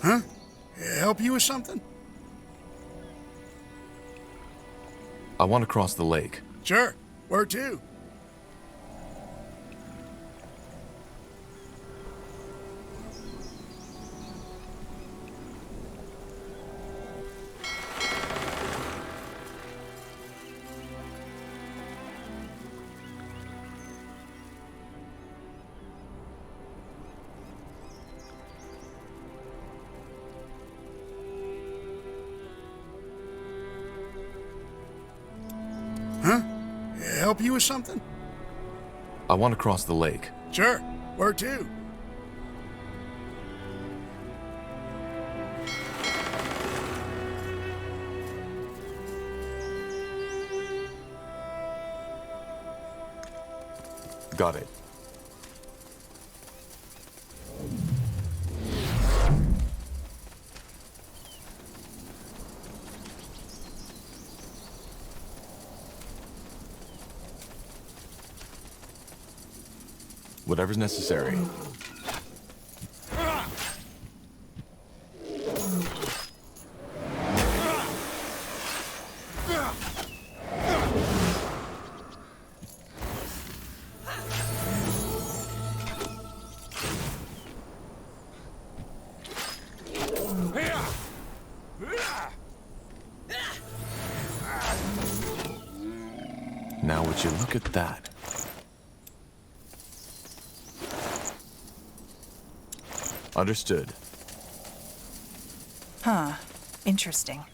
Huh? Help you with something? I want to cross the lake. Sure. Where to? Huh? Help you with something? I want to cross the lake. Sure. Where to? Got it. Whatever's necessary. Now would you look at that? Understood. Huh. Interesting.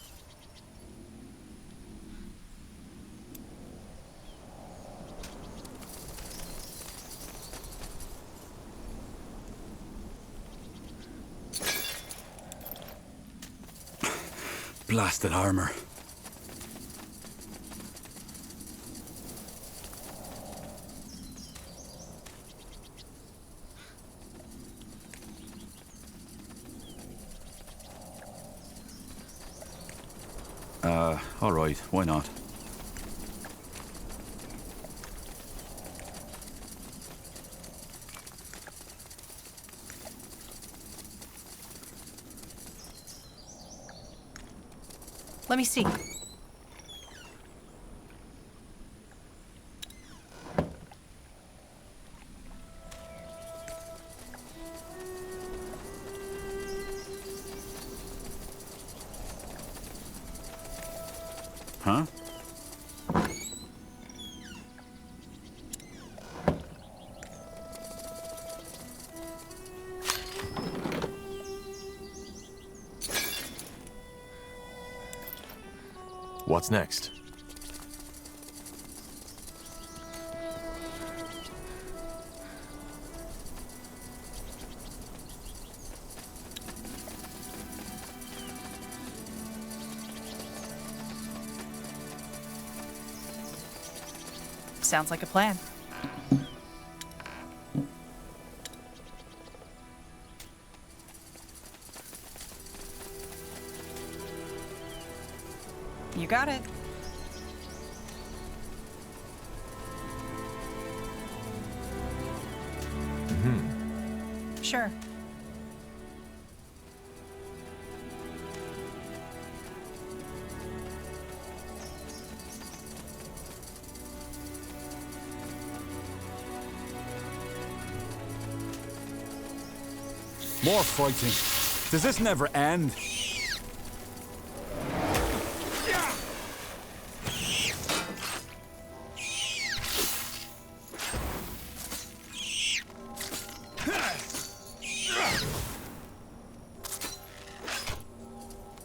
Blasted armor. All right, why not? Let me see. Huh? What's next? Sounds like a plan. You got it. Sure. More fighting. Does this never end?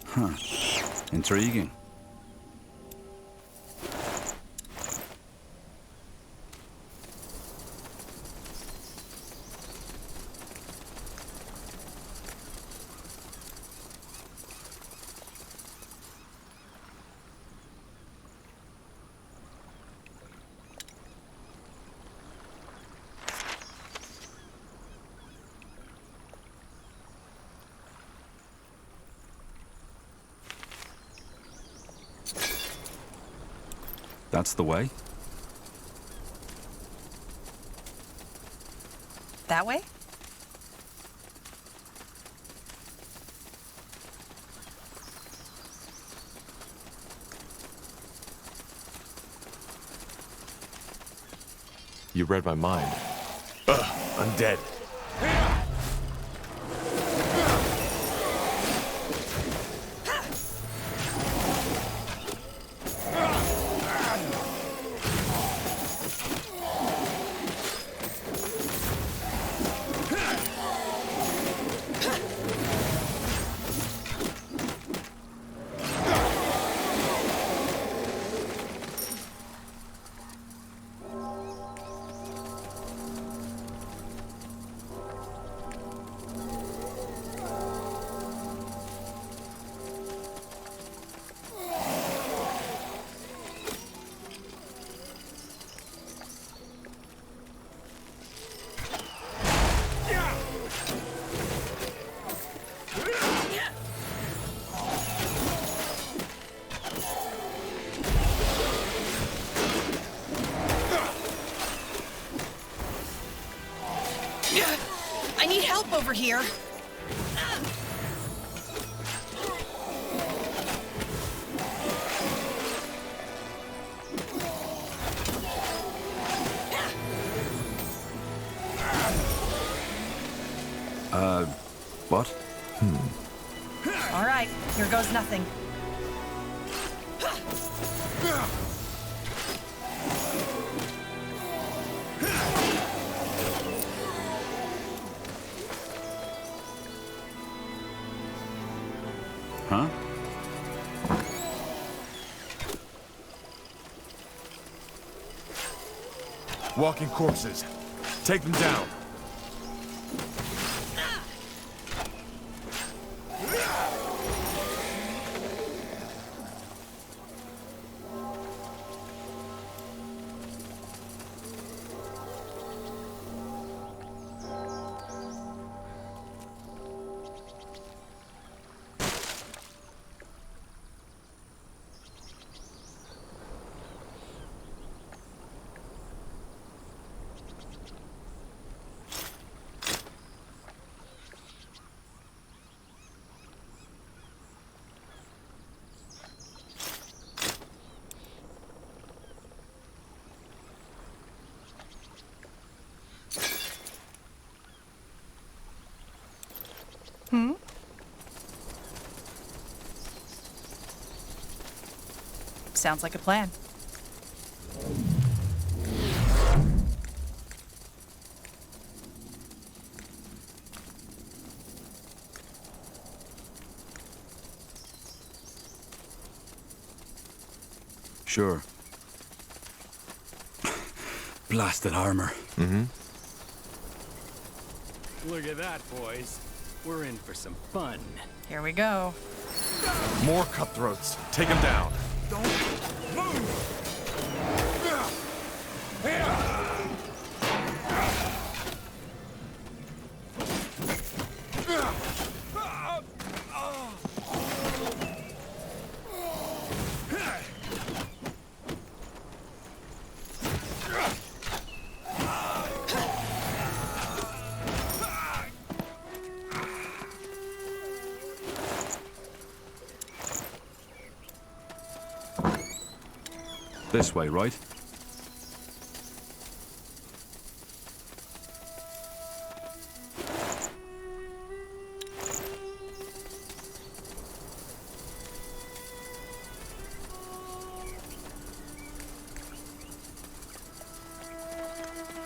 Huh. Intriguing. That's the way? That way? You read my mind. I'm dead. I need help over here. What? All right, here goes nothing. Huh? Walking corpses. Take them down. Sounds like a plan. Sure. Blasted armor. Look at that, boys. We're in for some fun. Here we go. More cutthroats. Take them down. This way, right?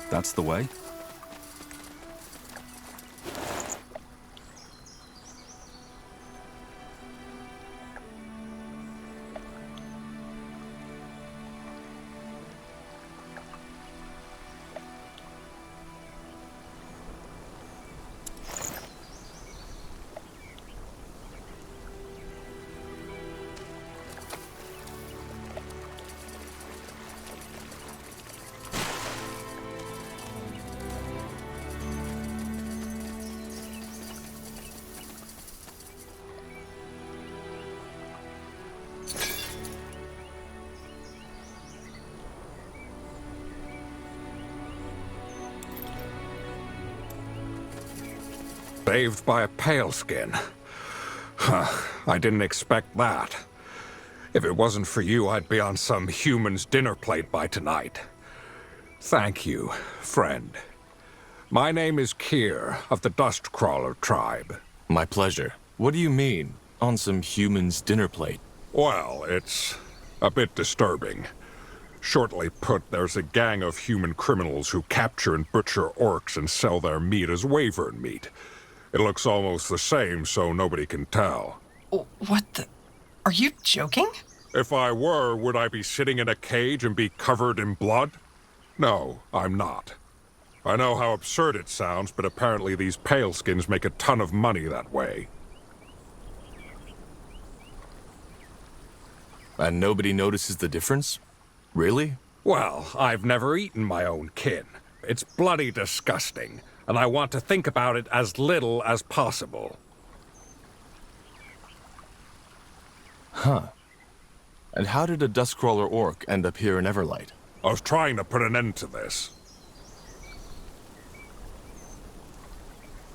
That's the way? Saved by a pale skin. Huh, I didn't expect that. If it wasn't for you, I'd be on some human's dinner plate by tonight. Thank you, friend. My name is Kier of the Dustcrawler tribe. My pleasure. What do you mean? On some human's dinner plate? Well, it's a bit disturbing. Shortly put, there's a gang of human criminals who capture and butcher orcs and sell their meat as wyvern meat. It looks almost the same, so nobody can tell. What the? Are you joking? If I were, would I be sitting in a cage and be covered in blood? No, I'm not. I know how absurd it sounds, but apparently these paleskins make a ton of money that way. And nobody notices the difference? Really? Well, I've never eaten my own kin. It's bloody disgusting, and I want to think about it as little as possible. Huh. And how did a Dustcrawler orc end up here in Everlight? I was trying to put an end to this.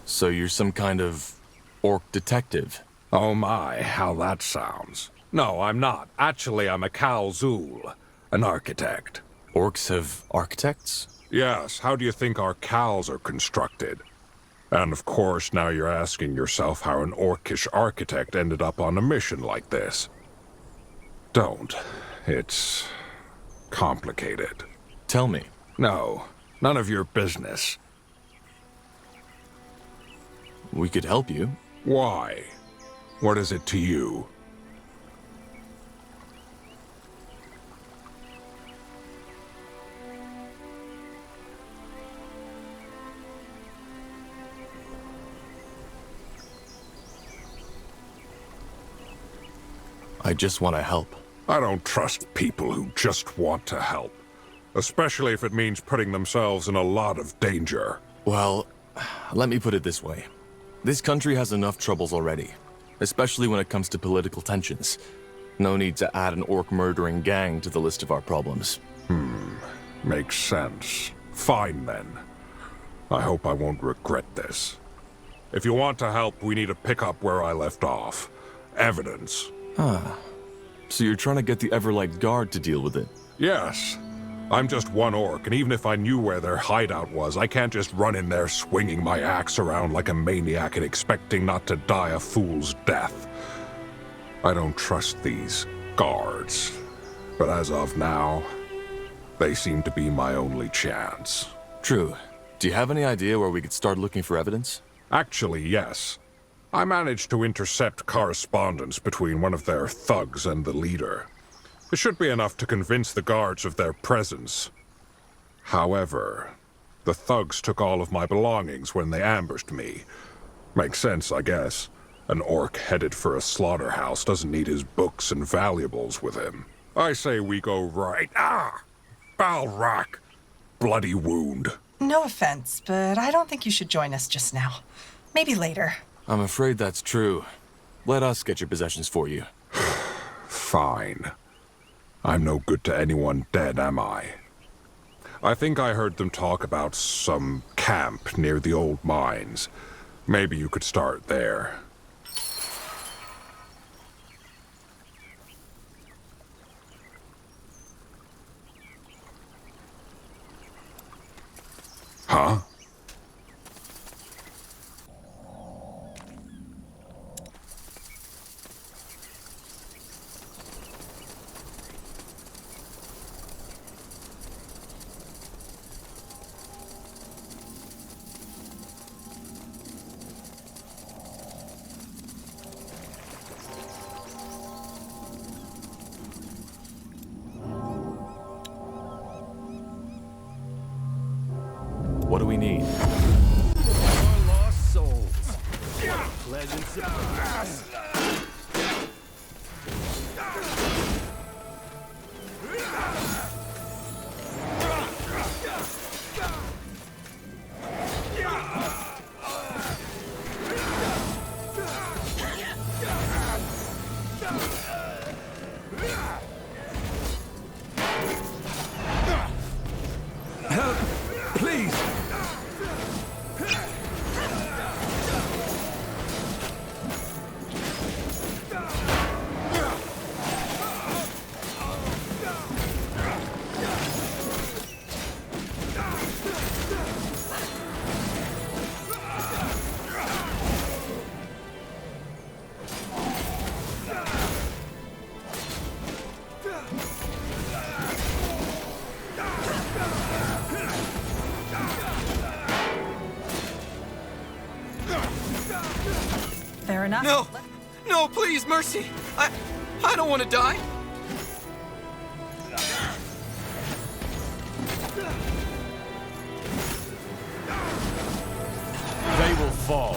So you're some kind of orc detective? Oh my, how that sounds. No, I'm not. Actually, I'm a Kalzul, an architect. Orcs have architects? Yes, how do you think our cows are constructed? And of course, now you're asking yourself how an orcish architect ended up on a mission like this. Don't. It's complicated. Tell me. No, none of your business. We could help you. Why? What is it to you? I just want to help. I don't trust people who just want to help. Especially if it means putting themselves in a lot of danger. Well, let me put it this way. This country has enough troubles already, especially when it comes to political tensions. No need to add an orc-murdering gang to the list of our problems. Makes sense. Fine then. I hope I won't regret this. If you want to help, we need to pick up where I left off. Evidence. So you're trying to get the Everlight Guard to deal with it? Yes. I'm just one orc, and even if I knew where their hideout was, I can't just run in there swinging my axe around like a maniac and expecting not to die a fool's death. I don't trust these guards. But as of now, they seem to be my only chance. True. Do you have any idea where we could start looking for evidence? Actually, yes. I managed to intercept correspondence between one of their thugs and the leader. It should be enough to convince the guards of their presence. However, the thugs took all of my belongings when they ambushed me. Makes sense, I guess. An orc headed for a slaughterhouse doesn't need his books and valuables with him. I say we go right... Balrak! Bloody wound. No offense, but I don't think you should join us just now. Maybe later. I'm afraid that's true. Let us get your possessions for you. Fine. I'm no good to anyone dead, am I? I think I heard them talk about some camp near the old mines. Maybe you could start there. Huh? What do we need? More lost souls. Pleasant surprise. Help! Please! Fair enough. No! No, please, mercy! I don't want to die! They will fall.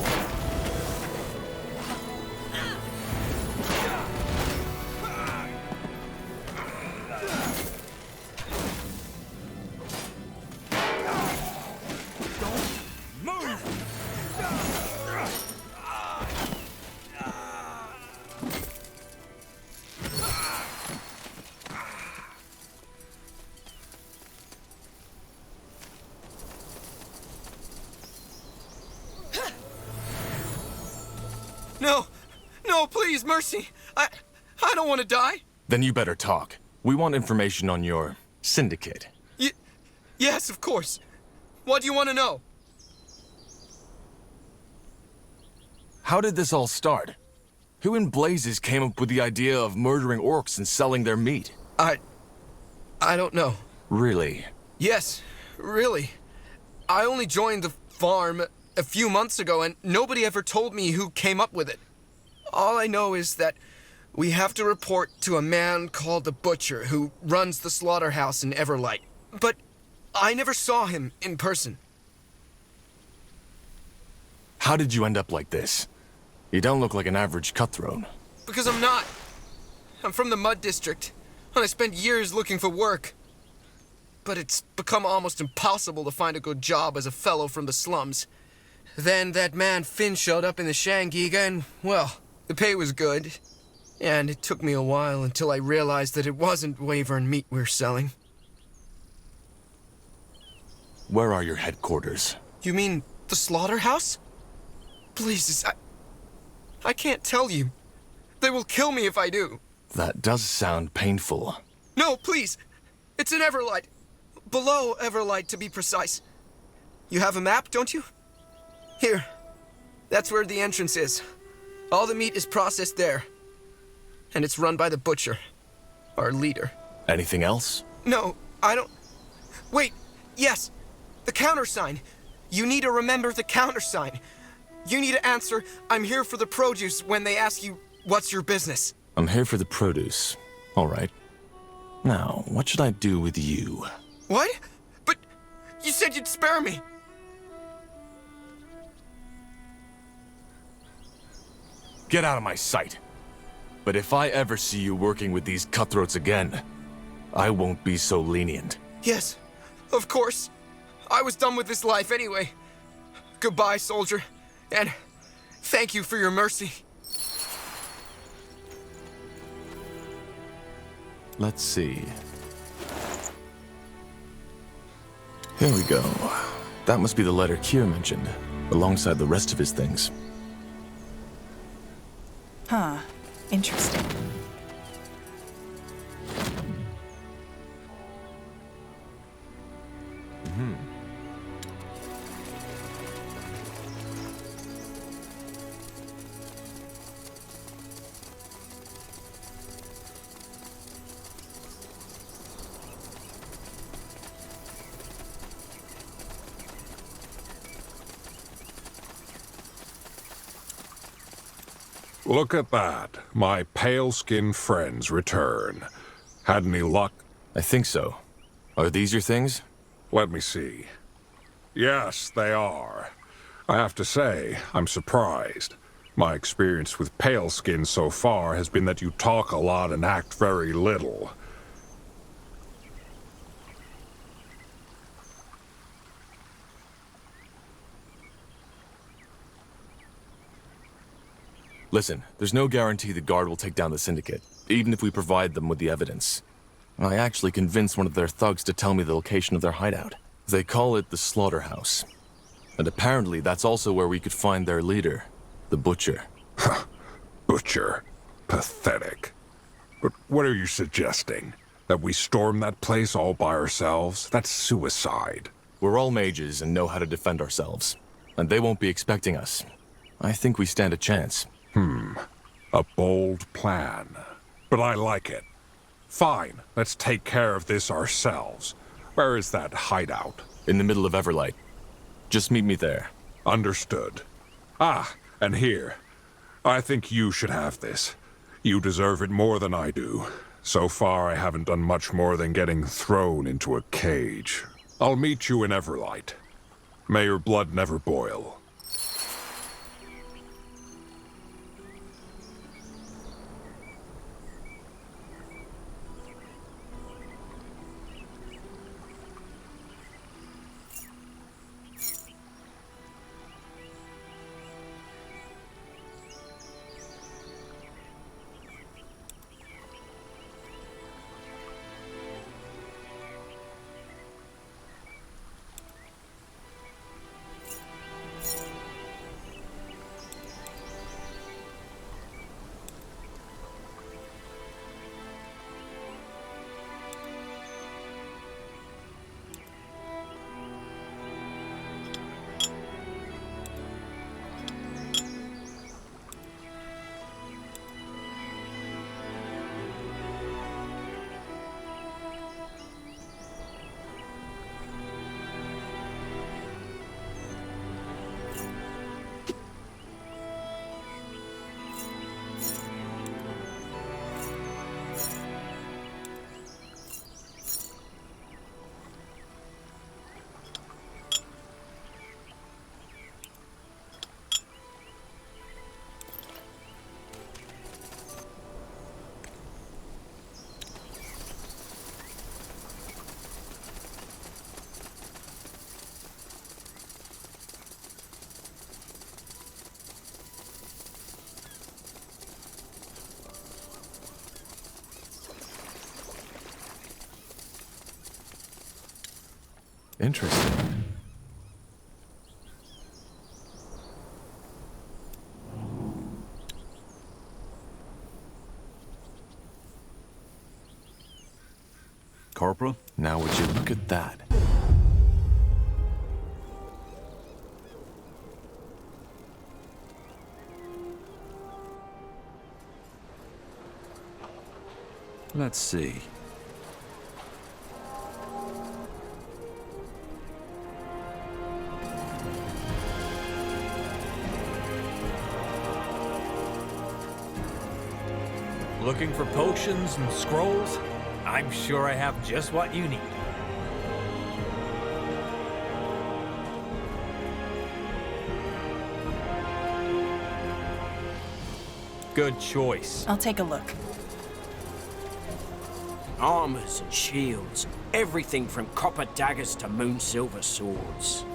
No! No, please, mercy! I don't want to die! Then you better talk. We want information on your syndicate. Yes, of course. What do you want to know? How did this all start? Who in blazes came up with the idea of murdering orcs and selling their meat? I don't know. Really? Yes, really. I only joined the farm a few months ago, and nobody ever told me who came up with it. All I know is that we have to report to a man called the Butcher who runs the slaughterhouse in Everlight. But I never saw him in person. How did you end up like this? You don't look like an average cutthroat. Because I'm not. I'm from the Mud District, and I spent years looking for work. But it's become almost impossible to find a good job as a fellow from the slums. Then that man Finn showed up in the Shangiga, and, well, the pay was good. And it took me a while until I realized that it wasn't Wyvern meat we're selling. Where are your headquarters? You mean the slaughterhouse? Please, I can't tell you. They will kill me if I do. That does sound painful. No, please. It's in Everlight. Below Everlight, to be precise. You have a map, don't you? Here. That's where the entrance is. All the meat is processed there. And it's run by the Butcher, our leader. Anything else? No, I don't... Wait, yes. The countersign. You need to remember the countersign. You need to answer, "I'm here for the produce," when they ask you, "What's your business?" I'm here for the produce. All right. Now, what should I do with you? What? But you said you'd spare me. Get out of my sight. But if I ever see you working with these cutthroats again, I won't be so lenient. Yes, of course. I was done with this life anyway. Goodbye, soldier. And thank you for your mercy. Let's see. Here we go. That must be the letter Kier mentioned, alongside the rest of his things. Huh. Interesting. Look at that. My pale-skinned friends return. Had any luck? I think so. Are these your things? Let me see. Yes, they are. I have to say, I'm surprised. My experience with pale-skin so far has been that you talk a lot and act very little. Listen, there's no guarantee the guard will take down the syndicate, even if we provide them with the evidence. I actually convinced one of their thugs to tell me the location of their hideout. They call it the Slaughterhouse. And apparently that's also where we could find their leader, the Butcher. Butcher. Pathetic. But what are you suggesting? That we storm that place all by ourselves? That's suicide. We're all mages and know how to defend ourselves. And they won't be expecting us. I think we stand a chance. A bold plan. But I like it. Fine, let's take care of this ourselves. Where is that hideout? In the middle of Everlight. Just meet me there. Understood. Ah, and here. I think you should have this. You deserve it more than I do. So far, I haven't done much more than getting thrown into a cage. I'll meet you in Everlight. May your blood never boil. Interesting. Corporal? Now would you look at that? Let's see. Looking for potions and scrolls? I'm sure I have just what you need. Good choice. I'll take a look. Armors and shields, everything from copper daggers to moon silver swords.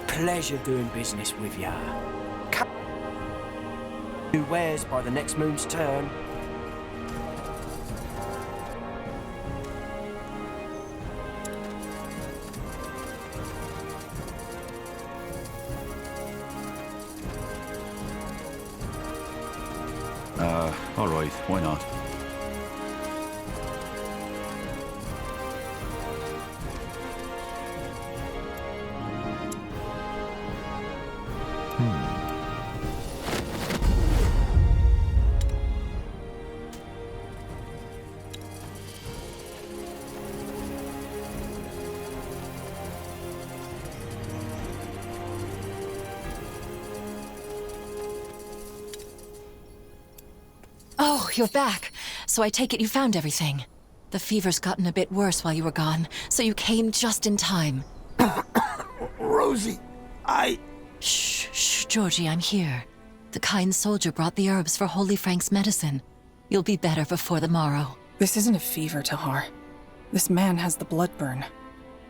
Pleasure doing business with ya. Who wears by the next moon's turn? All right, why not? Oh, you're back. So I take it you found everything. The fever's gotten a bit worse while you were gone, so you came just in time. Rosie, Shh, Georgie, I'm here. The kind soldier brought the herbs for Holy Frank's medicine. You'll be better before the morrow. This isn't a fever, Tahar. This man has the blood burn.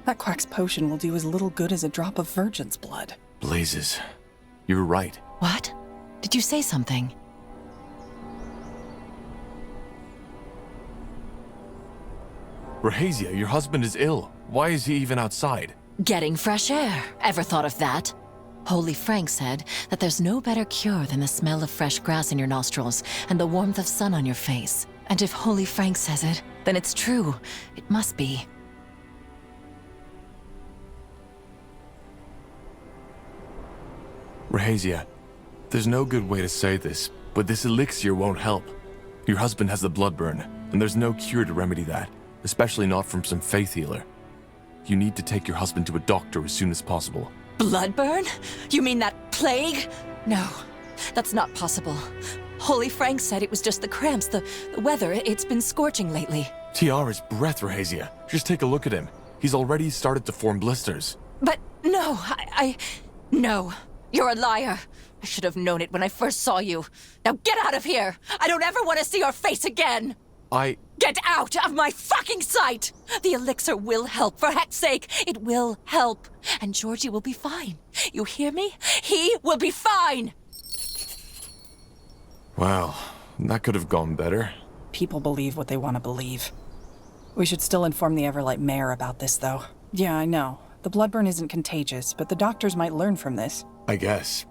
That quack's potion will do as little good as a drop of virgin's blood. Blazes. You're right. What? Did you say something? Rahazia, your husband is ill. Why is he even outside? Getting fresh air. Ever thought of that? Holy Frank said that there's no better cure than the smell of fresh grass in your nostrils and the warmth of sun on your face. And if Holy Frank says it, then it's true. It must be. Rahazia, there's no good way to say this, but this elixir won't help. Your husband has the blood burn, and there's no cure to remedy that, especially not from some faith healer. You need to take your husband to a doctor as soon as possible. Bloodburn? You mean that plague? No, that's not possible. Holy Frank said it was just the cramps, the weather. It's been scorching lately. Tiara's breath, Rahazia. Just take a look at him. He's already started to form blisters. But no, No. You're a liar. I should have known it when I first saw you. Now get out of here! I don't ever want to see your face again! Get out of my fucking sight! The elixir will help, for heck's sake. It will help. And Georgie will be fine. You hear me? He will be fine! Well, that could have gone better. People believe what they want to believe. We should still inform the Everlight mayor about this, though. Yeah, I know. The bloodburn isn't contagious, but the doctors might learn from this. I guess.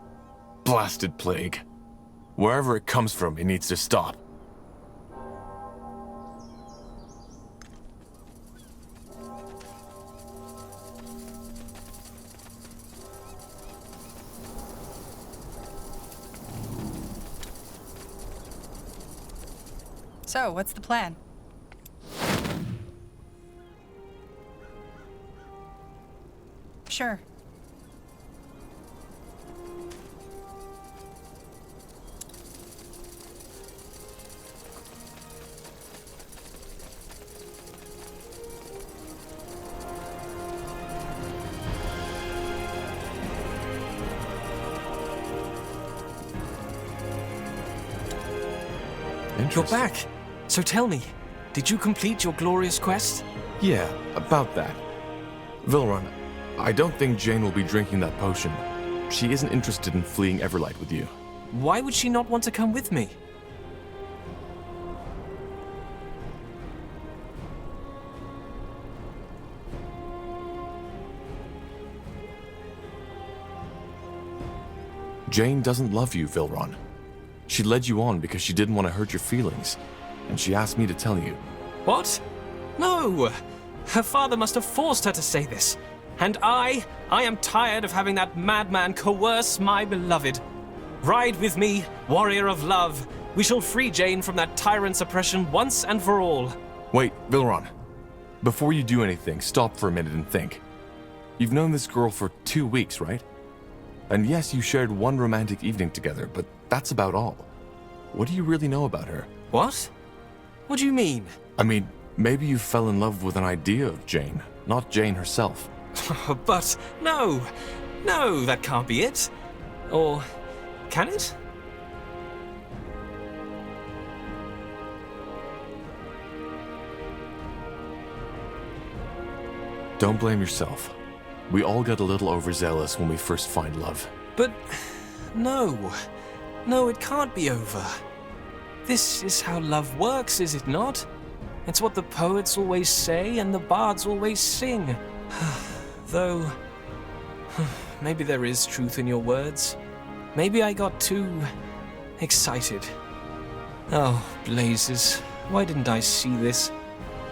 Blasted plague. Wherever it comes from, it needs to stop. So, what's the plan? Sure. You're back. So tell me, did you complete your glorious quest? Yeah, about that. Vilrun, I don't think Jane will be drinking that potion. She isn't interested in fleeing Everlight with you. Why would she not want to come with me? Jane doesn't love you, Vilrun. She led you on because she didn't want to hurt your feelings, and she asked me to tell you. What? No! Her father must have forced her to say this. And I am tired of having that madman coerce my beloved. Ride with me, warrior of love. We shall free Jane from that tyrant's oppression once and for all. Wait, Vilrun. Before you do anything, stop for a minute and think. You've known this girl for 2 weeks, right? And yes, you shared one romantic evening together, but that's about all. What do you really know about her? What? What do you mean? I mean, maybe you fell in love with an idea of Jane, not Jane herself. But no, that can't be it. Or can it? Don't blame yourself. We all get a little overzealous when we first find love. But no, it can't be over. This is how love works, is it not? It's what the poets always say and the bards always sing. Though, maybe there is truth in your words. Maybe I got too excited. Oh, blazes. Why didn't I see this?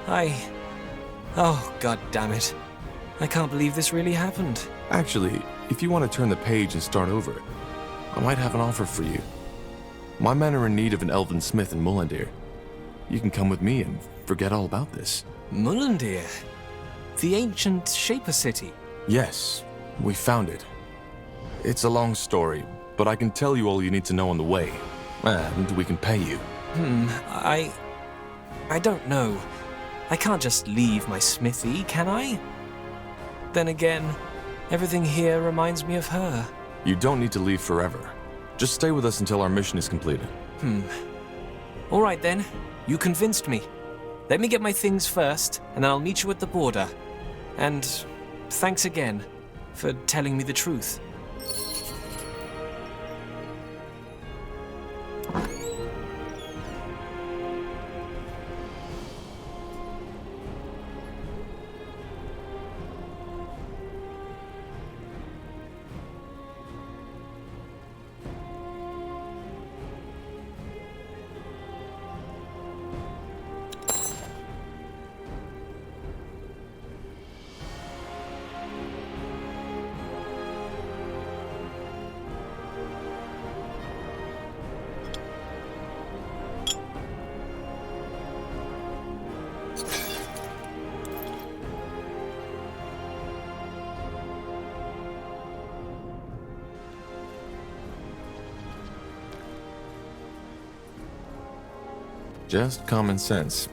Oh, god damn it. I can't believe this really happened. Actually, if you want to turn the page and start over, I might have an offer for you. My men are in need of an elven smith in Mullendir. You can come with me and forget all about this. Mullendir? The ancient Shaper city? Yes, we found it. It's a long story, but I can tell you all you need to know on the way. And we can pay you. I don't know. I can't just leave my smithy, can I? Then again, everything here reminds me of her. You don't need to leave forever. Just stay with us until our mission is completed. All right then. You convinced me. Let me get my things first, and then I'll meet you at the border. And thanks again for telling me the truth. Just common sense.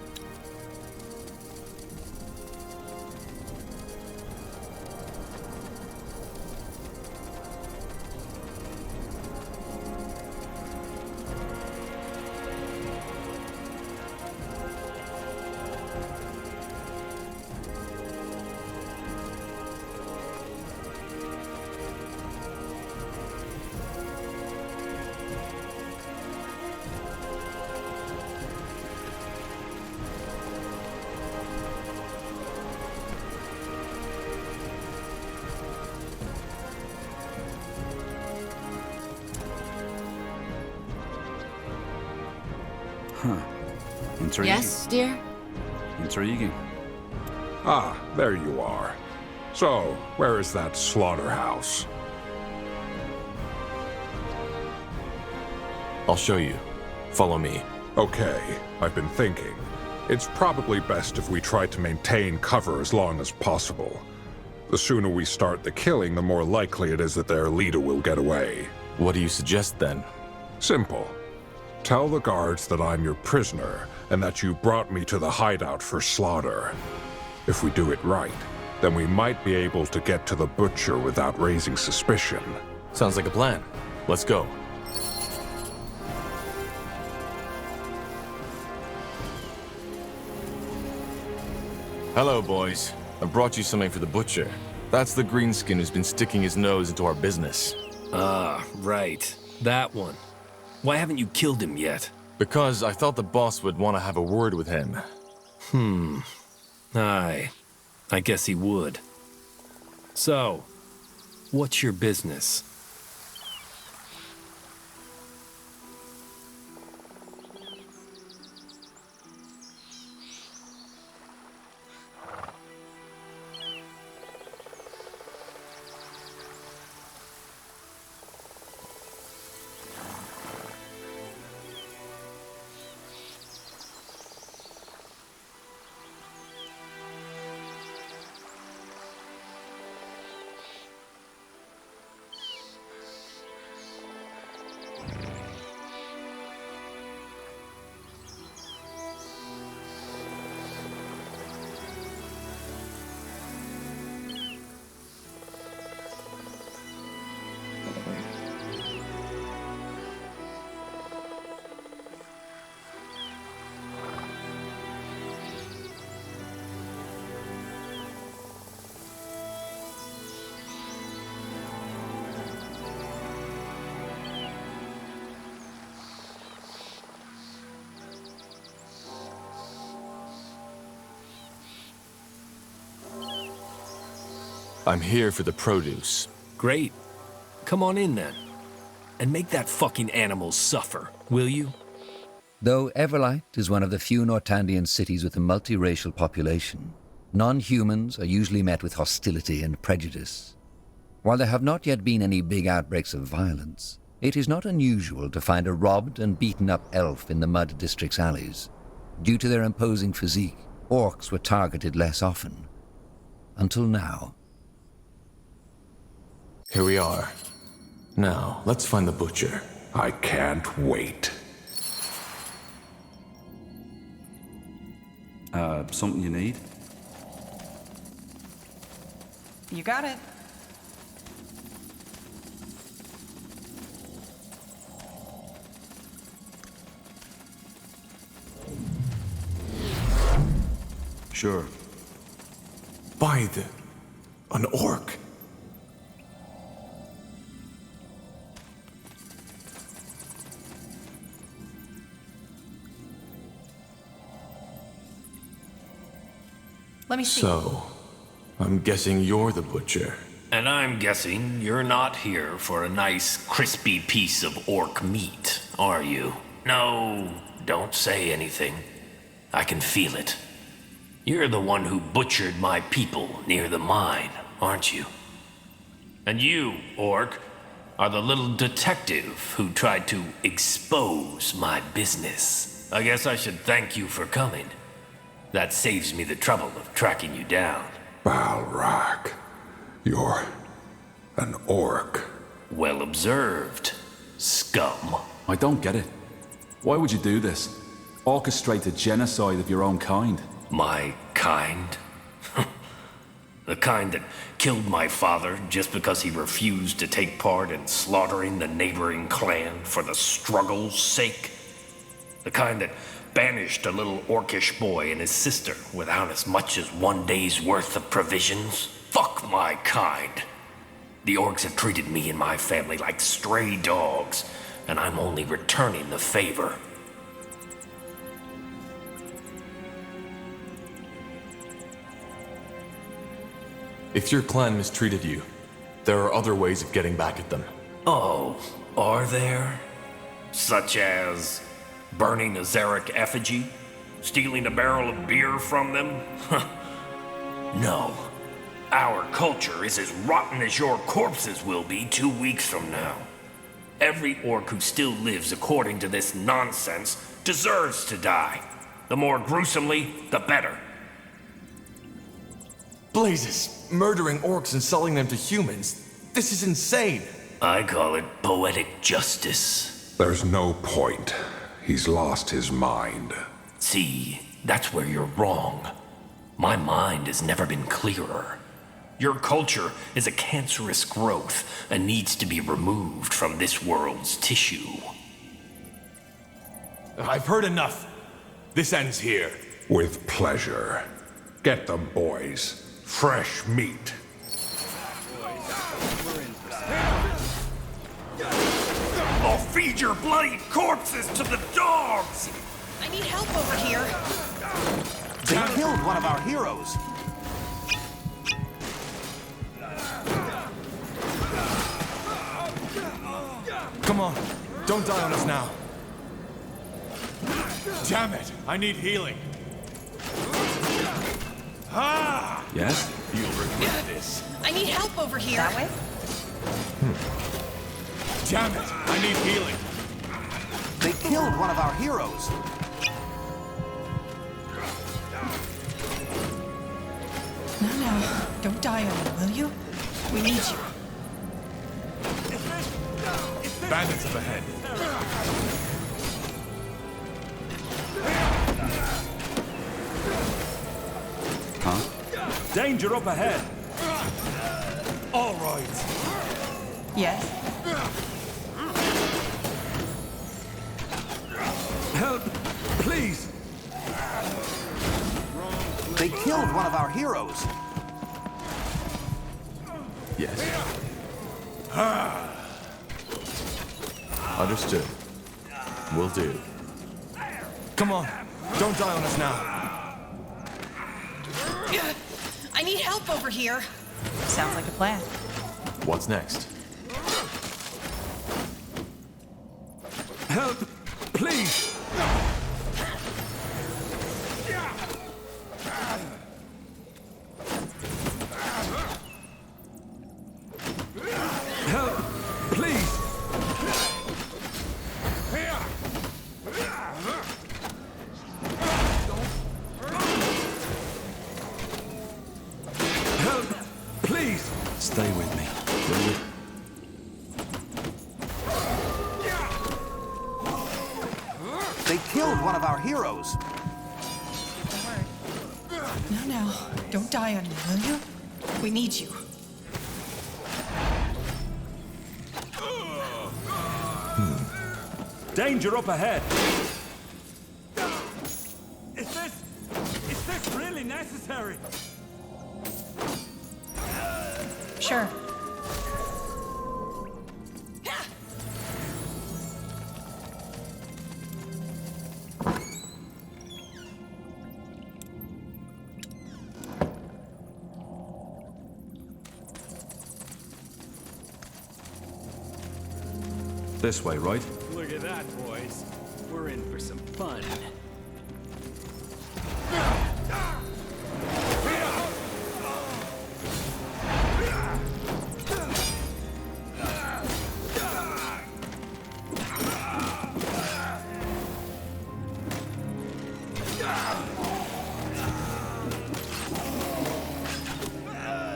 Huh. Intriguing. Yes, dear? Intriguing. Ah, there you are. So, where is that slaughterhouse? I'll show you. Follow me. Okay, I've been thinking. It's probably best if we try to maintain cover as long as possible. The sooner we start the killing, the more likely it is that their leader will get away. What do you suggest then? Simple. Tell the guards that I'm your prisoner, and that you brought me to the hideout for slaughter. If we do it right, then we might be able to get to the butcher without raising suspicion. Sounds like a plan. Let's go. Hello, boys. I brought you something for the butcher. That's the greenskin who's been sticking his nose into our business. Ah, right. That one. Why haven't you killed him yet? Because I thought the boss would want to have a word with him. Aye. I guess he would. So, what's your business? I'm here for the produce. Great. Come on in then. And make that fucking animal suffer, will you? Though Everlight is one of the few Nortandian cities with a multiracial population, non-humans are usually met with hostility and prejudice. While there have not yet been any big outbreaks of violence, it is not unusual to find a robbed and beaten-up elf in the Mud District's alleys. Due to their imposing physique, orcs were targeted less often. Until now. Here we are. Now, let's find the butcher. I can't wait. Something you need? You got it. Sure. By an orc. Let me see. So, I'm guessing you're the butcher. And I'm guessing you're not here for a nice, crispy piece of orc meat, are you? No, don't say anything. I can feel it. You're the one who butchered my people near the mine, aren't you? And you, orc, are the little detective who tried to expose my business. I guess I should thank you for coming. That saves me the trouble of tracking you down. Balrak, you're an orc. Well observed, scum. I don't get it. Why would you do this? Orchestrate a genocide of your own kind? My kind? The kind that killed my father just because he refused to take part in slaughtering the neighboring clan for the struggle's sake? The kind that banished a little orcish boy and his sister without as much as one day's worth of provisions? Fuck my kind. The orcs have treated me and my family like stray dogs, and I'm only returning the favor. If your clan mistreated you, there are other ways of getting back at them. Oh, are there? Such as burning a Zarek effigy? Stealing a barrel of beer from them? No. Our culture is as rotten as your corpses will be 2 weeks from now. Every orc who still lives according to this nonsense deserves to die. The more gruesomely, the better. Blazes! Murdering orcs and selling them to humans. This is insane! I call it poetic justice. There's no point. He's lost his mind. See, that's where you're wrong. My mind has never been clearer. Your culture is a cancerous growth and needs to be removed from this world's tissue. I've heard enough. This ends here. With pleasure. Get them, boys. Fresh meat. I'll feed your bloody corpses to the dogs! I need help over here. They killed one of our heroes. Come on. Don't die on us now. Damn it. I need healing. Ah! Yes? You'll regret this. I need help over here. That way? Damn it. I need healing. They killed one of our heroes. No, don't die on me, will you? We need you. Bandits up ahead. Huh? Danger up ahead. All right. Yes? Help, please. They killed one of our heroes. Yes. Understood. Will do. Come on. Don't die on us now. I need help over here. Sounds like a plan. What's next? Help, please. Help, please. Help, please. Stay with me, will you? They killed one of our heroes. No, don't die on me, will you? We need you. Danger up ahead. Is this really necessary? This way, right? Look at that, boys. We're in for some fun.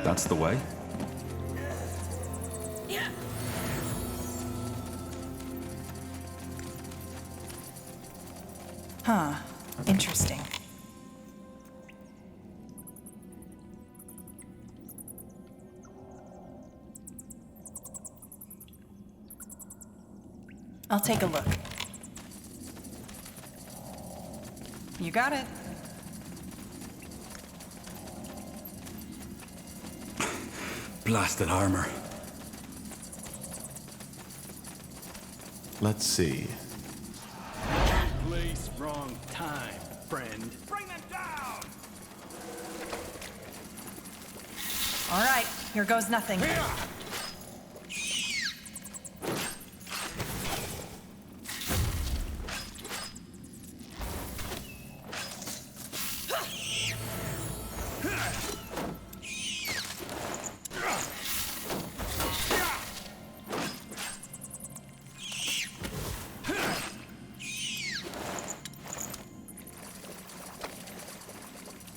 That's the way? Huh. Interesting. I'll take a look. You got it. Blasted armor. Let's see. Place, wrong time, friend. Bring them down! All right, here goes nothing.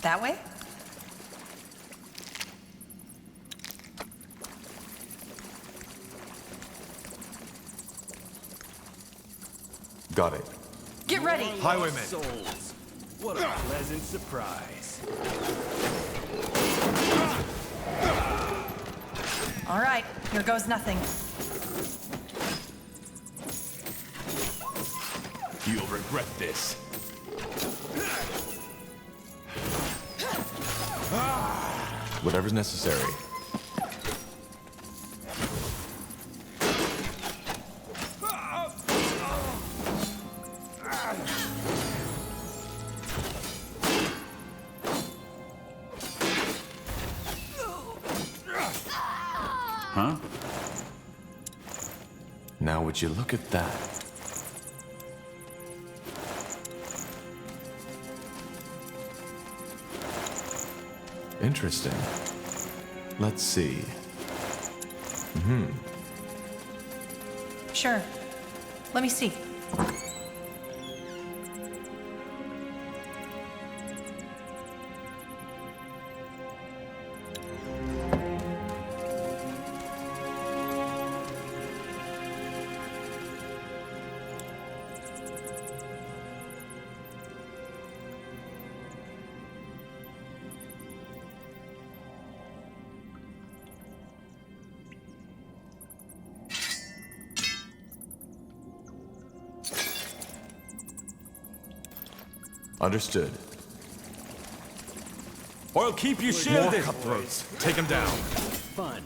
That way? Got it. Get ready! Highwaymen. Souls. What a pleasant surprise. All right, here goes nothing. You'll regret this. Whatever's necessary. Huh? Now would you look at that? Interesting. Let's see. Sure. Let me see. Understood. I'll keep you shielded. More cutthroats. Take him down. Fun.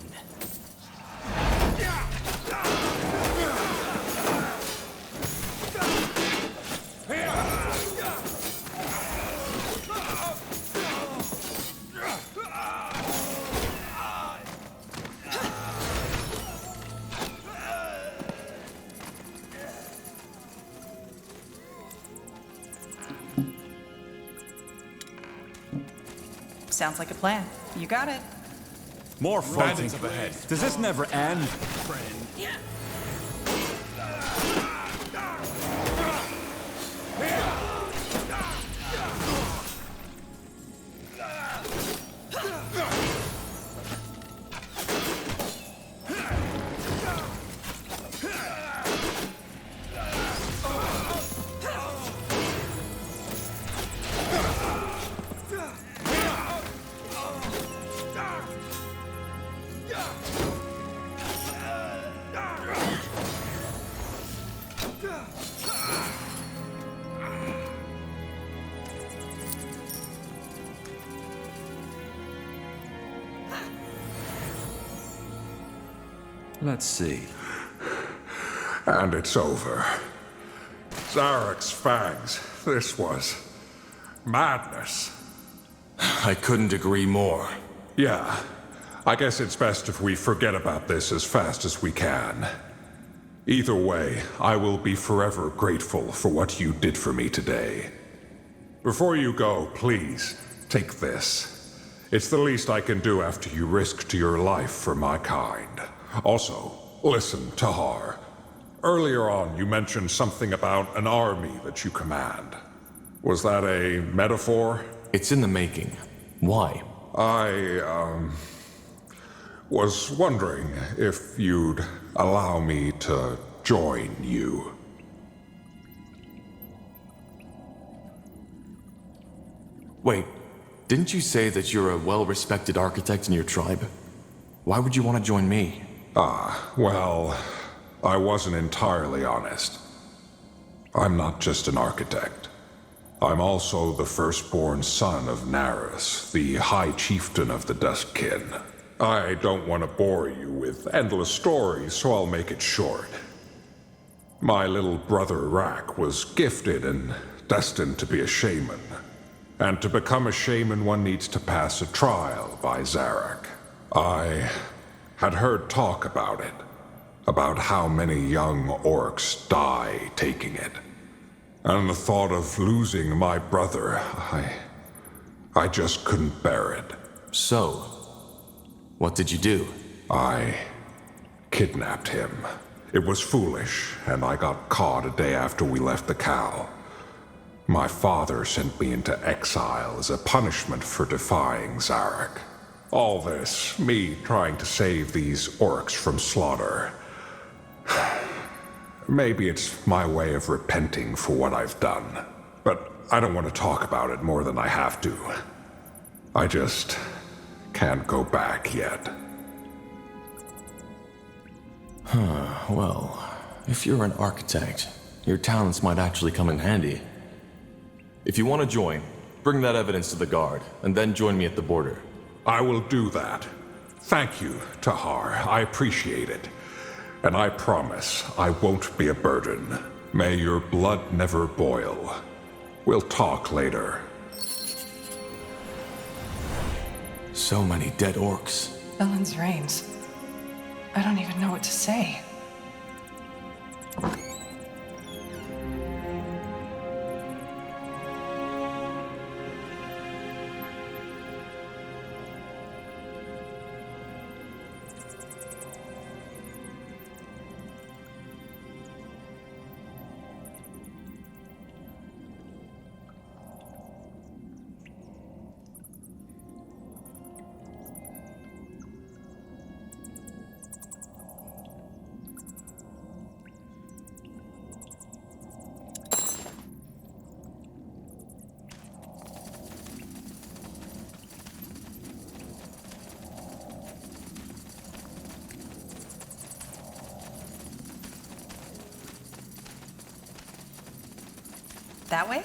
Sounds like a plan. You got it. More fighting up ahead. Does this never end? Friend. Let's see. And it's over. Zarek's fangs. This was madness. I couldn't agree more. Yeah. I guess it's best if we forget about this as fast as we can. Either way, I will be forever grateful for what you did for me today. Before you go, please, take this. It's the least I can do after you risked your life for my kind. Also, listen, Tahar. Earlier on, you mentioned something about an army that you command. Was that a metaphor? It's in the making. Why? I, was wondering if you'd allow me to join you. Wait, didn't you say that you're a well-respected architect in your tribe? Why would you want to join me? Well, I wasn't entirely honest. I'm not just an architect. I'm also the firstborn son of Naris, the High Chieftain of the Duskkin. I don't want to bore you with endless stories, so I'll make it short. My little brother Rak was gifted and destined to be a shaman. And to become a shaman, one needs to pass a trial by Zarak. I had heard talk about it, about how many young orcs die taking it. And the thought of losing my brother, I just couldn't bear it. So, what did you do? I kidnapped him. It was foolish, and I got caught a day after we left the Cal. My father sent me into exile as a punishment for defying Zarak. All this, me trying to save these orcs from slaughter. Maybe it's my way of repenting for what I've done, but I don't want to talk about it more than I have to. I just can't go back yet. Well, if you're an architect, your talents might actually come in handy. If you want to join, bring that evidence to the guard, and then join me at the border. I will do that. Thank you, Tahar. I appreciate it. And I promise I won't be a burden. May your blood never boil. We'll talk later. So many dead orcs. Ellen's reigns. I don't even know what to say. That way?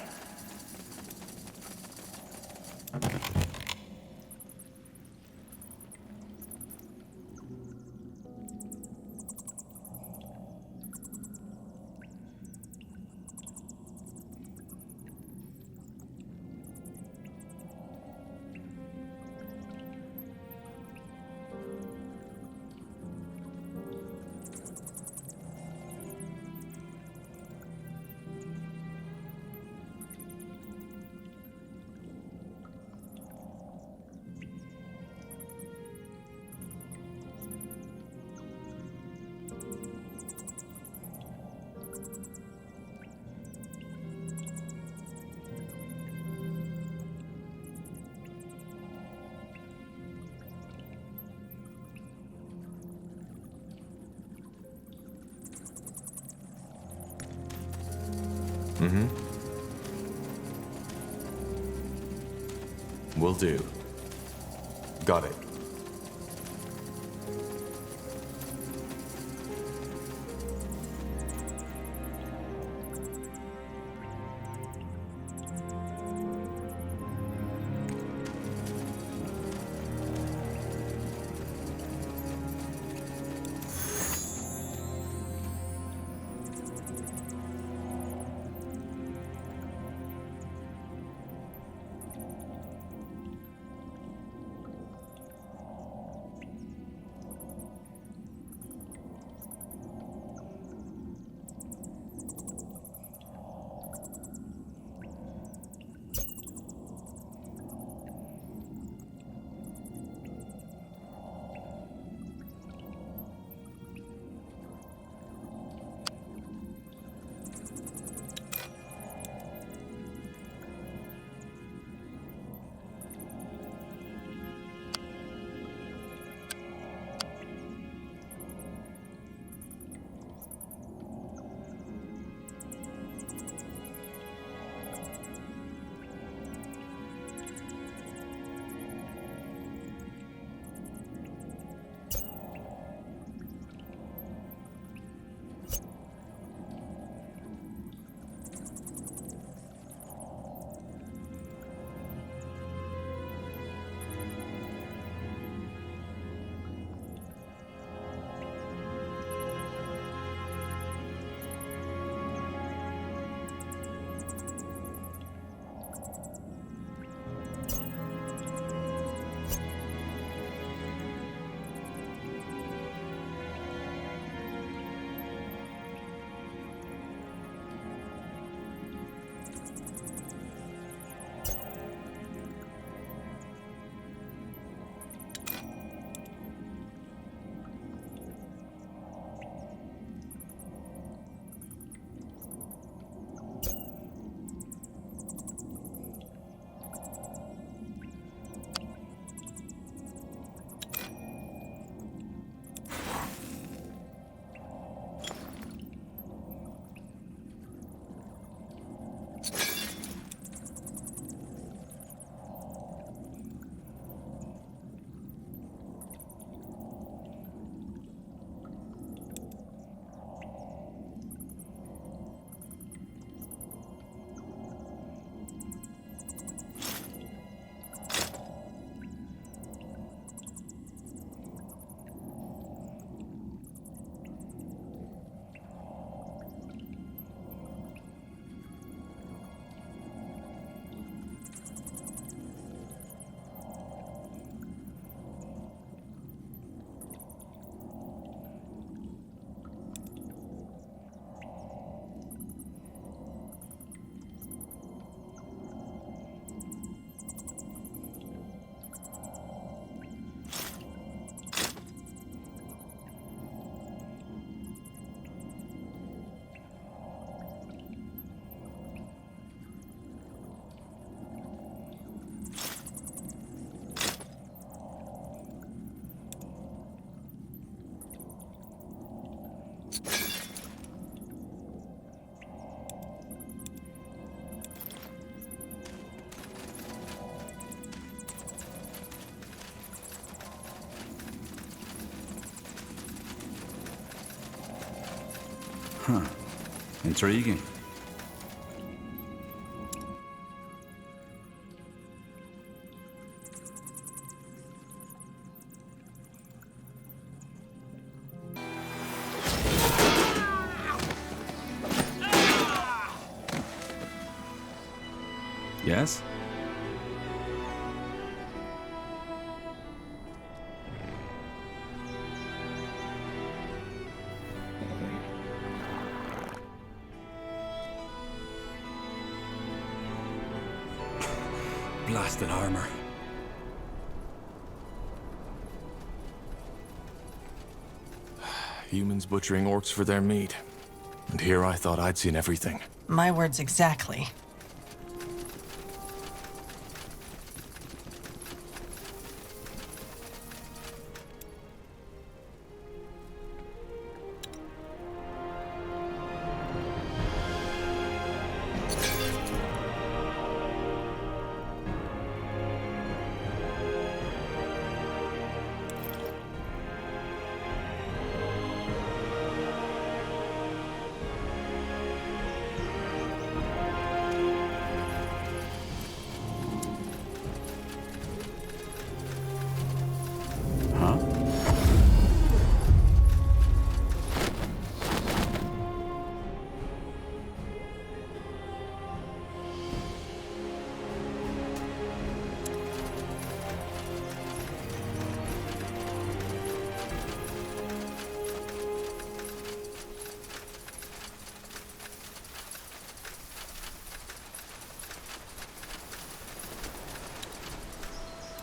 Will do. Got it. Huh. Intriguing. Yes? Blasted armor. Humans butchering orcs for their meat. And here I thought I'd seen everything. My words exactly.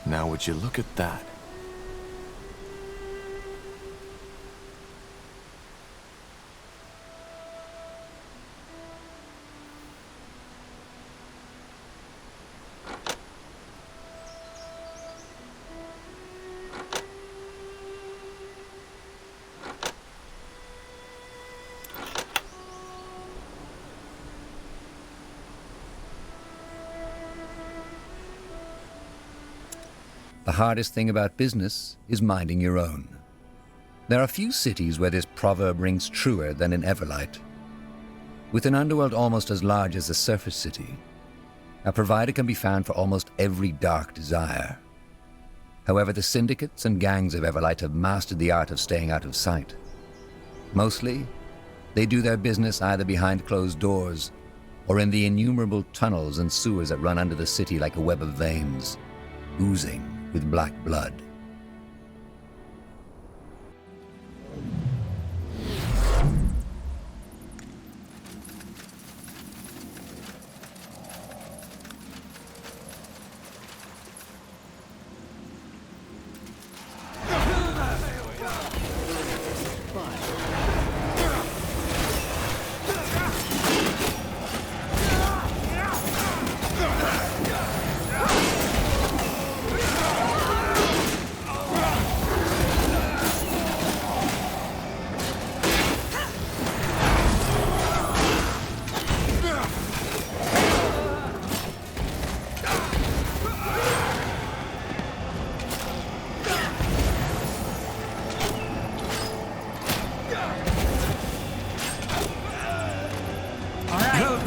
Now would you look at that? The hardest thing about business is minding your own. There are few cities where this proverb rings truer than in Everlight. With an underworld almost as large as a surface city, a provider can be found for almost every dark desire. However, the syndicates and gangs of Everlight have mastered the art of staying out of sight. Mostly, they do their business either behind closed doors or in the innumerable tunnels and sewers that run under the city like a web of veins, oozing with black blood.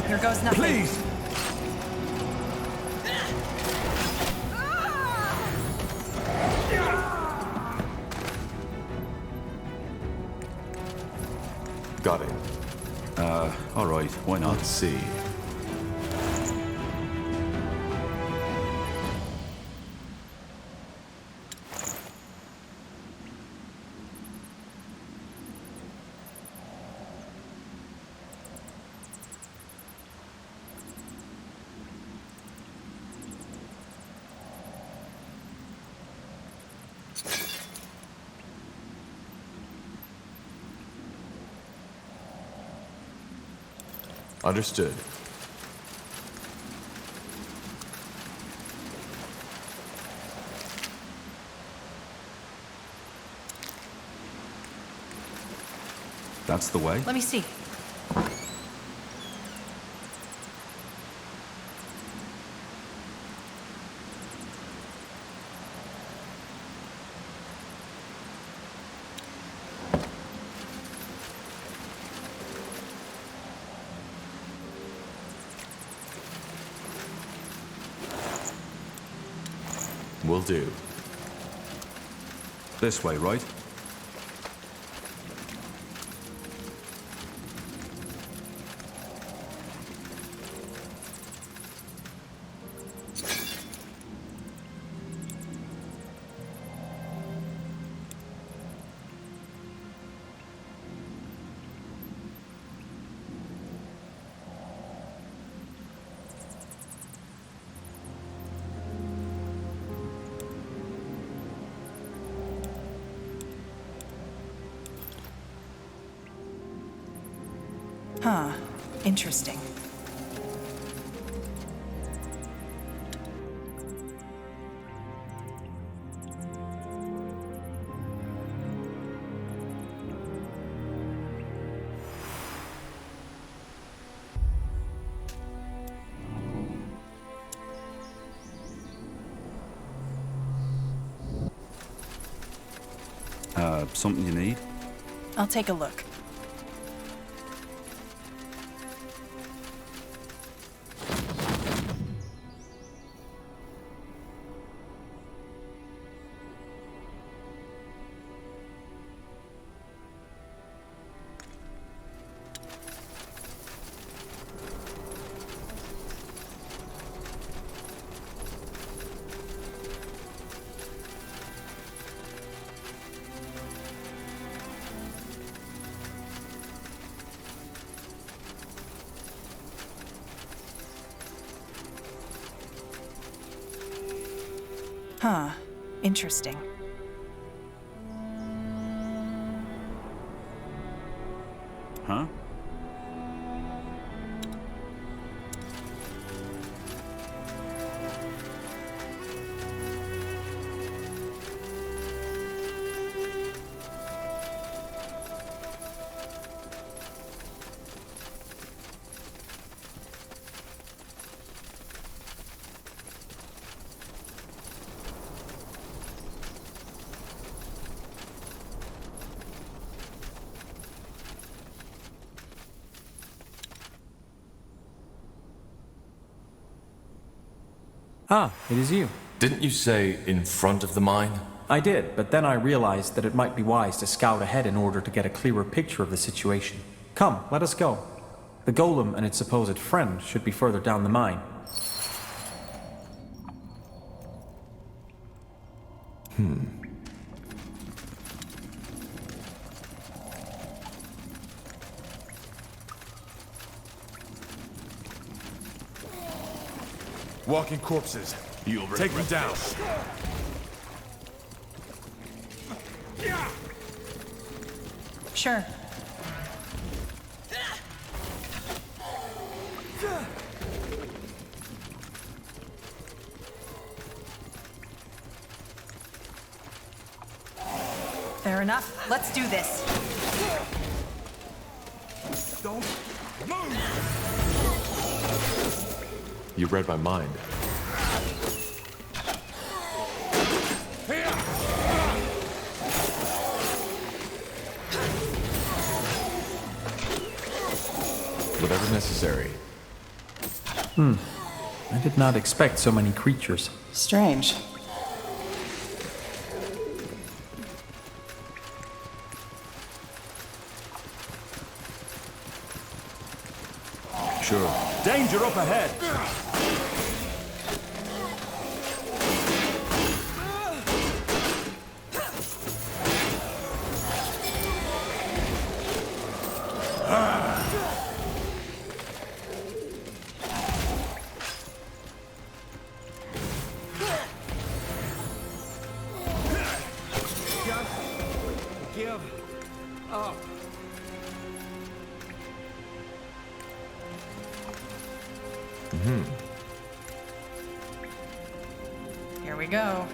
Here goes nothing. Please! Got it. All right, why not? Let's see. Understood. That's the way. Let me see. Will do. This way, right? Huh. Interesting. Something you need? I'll take a look. Huh. Interesting. Huh? Ah, it is you. Didn't you say in front of the mine? I did, but then I realized that it might be wise to scout ahead in order to get a clearer picture of the situation. Come, let us go. The golem and its supposed friend should be further down the mine. Walking corpses. Take them down. Sure. Fair enough. Let's do this. Don't move! You read my mind. Whatever necessary. I did not expect so many creatures. Strange. Sure. Danger up ahead! Give up. Here we go.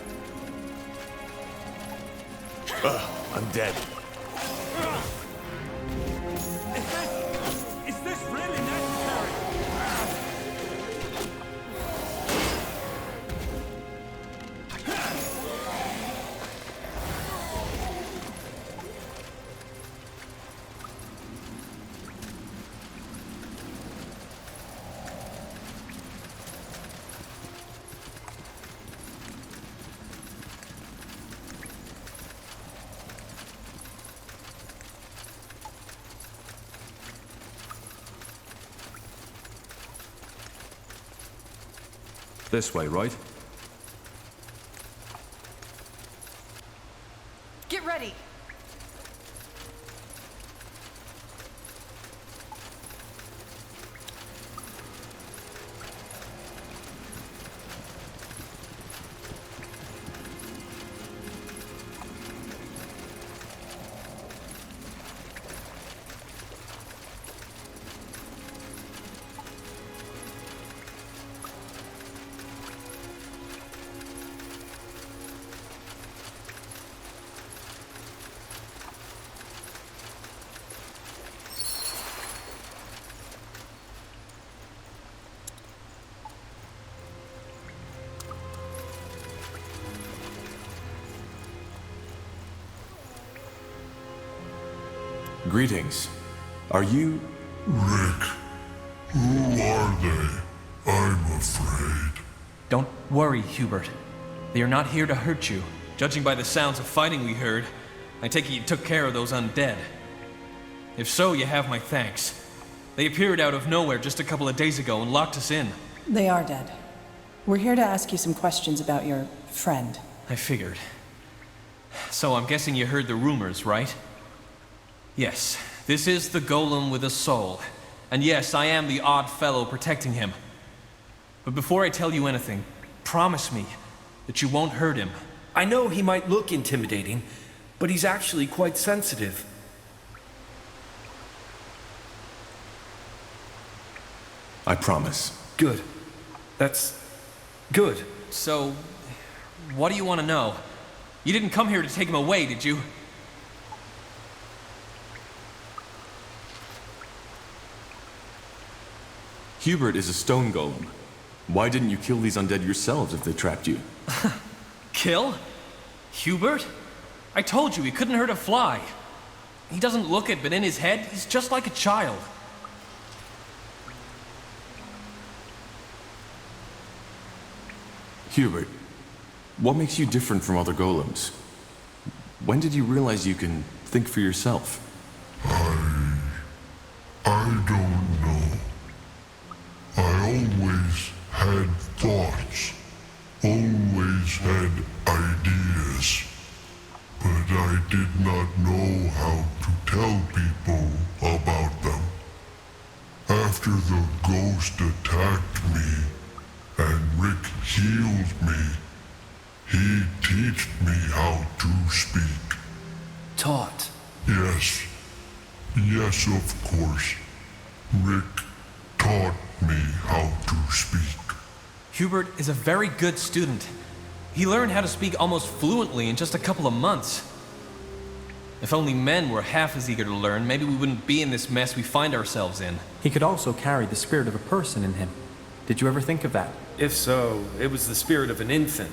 I'm dead. This way, right? Get ready. Greetings. Are you... Rick, who are they? I'm afraid. Don't worry, Hubert. They are not here to hurt you. Judging by the sounds of fighting we heard, I take it you took care of those undead. If so, you have my thanks. They appeared out of nowhere just a couple of days ago and locked us in. They are dead. We're here to ask you some questions about your friend. I figured. So I'm guessing you heard the rumors, right? Yes, this is the golem with a soul. And yes, I am the odd fellow protecting him. But before I tell you anything, promise me that you won't hurt him. I know he might look intimidating, but he's actually quite sensitive. I promise. Good. That's good. So, what do you want to know? You didn't come here to take him away, did you? Hubert is a stone golem. Why didn't you kill these undead yourselves if they trapped you? Kill? Hubert? I told you he couldn't hurt a fly. He doesn't look it, but in his head, he's just like a child. Hubert, what makes you different from other golems? When did you realize you can think for yourself? I don't know. I always had thoughts, always had ideas, but I did not know how to tell people about them. After the ghost attacked me and Rick healed me, he taught me how to speak. Taught? Yes. Yes, of course. Rick taught me how to speak. Hubert is a very good student. He learned how to speak almost fluently in just a couple of months. If only men were half as eager to learn, maybe we wouldn't be in this mess we find ourselves in. He could also carry the spirit of a person in him. Did you ever think of that? If so, it was the spirit of an infant.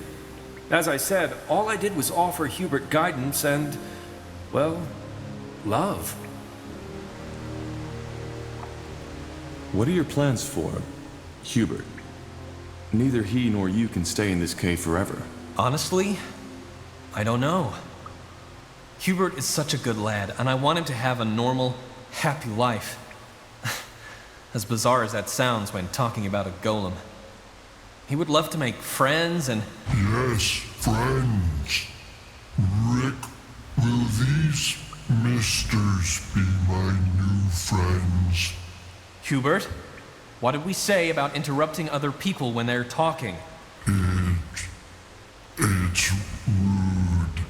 As I said, all I did was offer Hubert guidance and, well, love. What are your plans for Hubert? Neither he nor you can stay in this cave forever. Honestly, I don't know. Hubert is such a good lad, and I want him to have a normal, happy life. As bizarre as that sounds when talking about a golem. He would love to make friends and... Yes, friends. Rick, will these misters be my new friends? Hubert, what did we say about interrupting other people when they're talking? It's rude.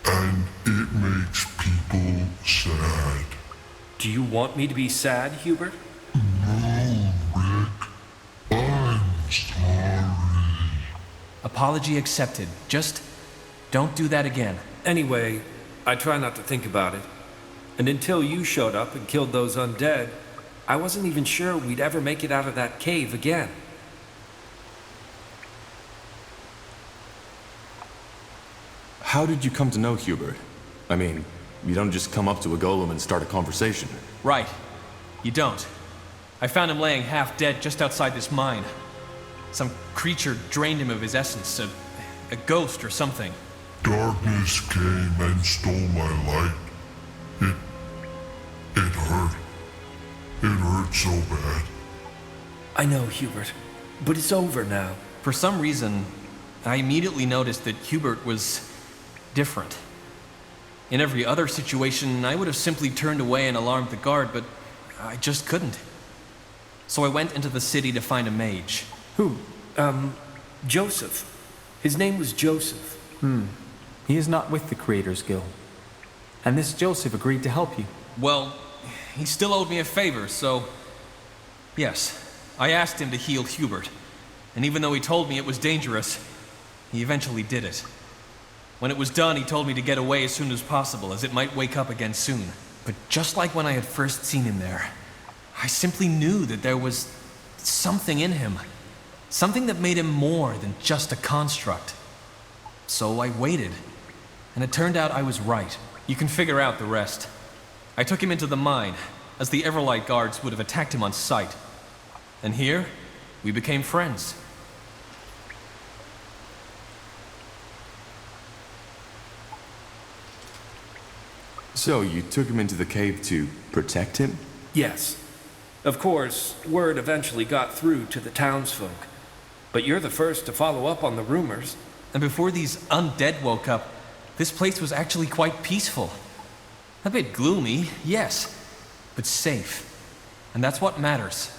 And it makes people sad. Do you want me to be sad, Hubert? No, Rick. I'm sorry. Apology accepted. Just don't do that again. Anyway, I try not to think about it. And until you showed up and killed those undead, I wasn't even sure we'd ever make it out of that cave again. How did you come to know Hubert? I mean, you don't just come up to a golem and start a conversation. Right. You don't. I found him laying half dead just outside this mine. Some creature drained him of his essence, a ghost or something. Darkness came and stole my light. It hurt. It hurt so bad. I know, Hubert, but it's over now. For some reason, I immediately noticed that Hubert was different. In every other situation, I would have simply turned away and alarmed the guard, but I just couldn't. So I went into the city to find a mage. Who? Joseph. His name was Joseph. He is not with the Creators Guild. And this Joseph agreed to help you. Well, he still owed me a favor, so... Yes, I asked him to heal Hubert. And even though he told me it was dangerous, he eventually did it. When it was done, he told me to get away as soon as possible, as it might wake up again soon. But just like when I had first seen him there, I simply knew that there was something in him. Something that made him more than just a construct. So I waited, and it turned out I was right. You can figure out the rest. I took him into the mine, as the Everlight guards would have attacked him on sight. And here, we became friends. So, you took him into the cave to protect him? Yes. Of course, word eventually got through to the townsfolk. But you're the first to follow up on the rumors. And before these undead woke up, this place was actually quite peaceful. A bit gloomy, yes, but safe. And that's what matters.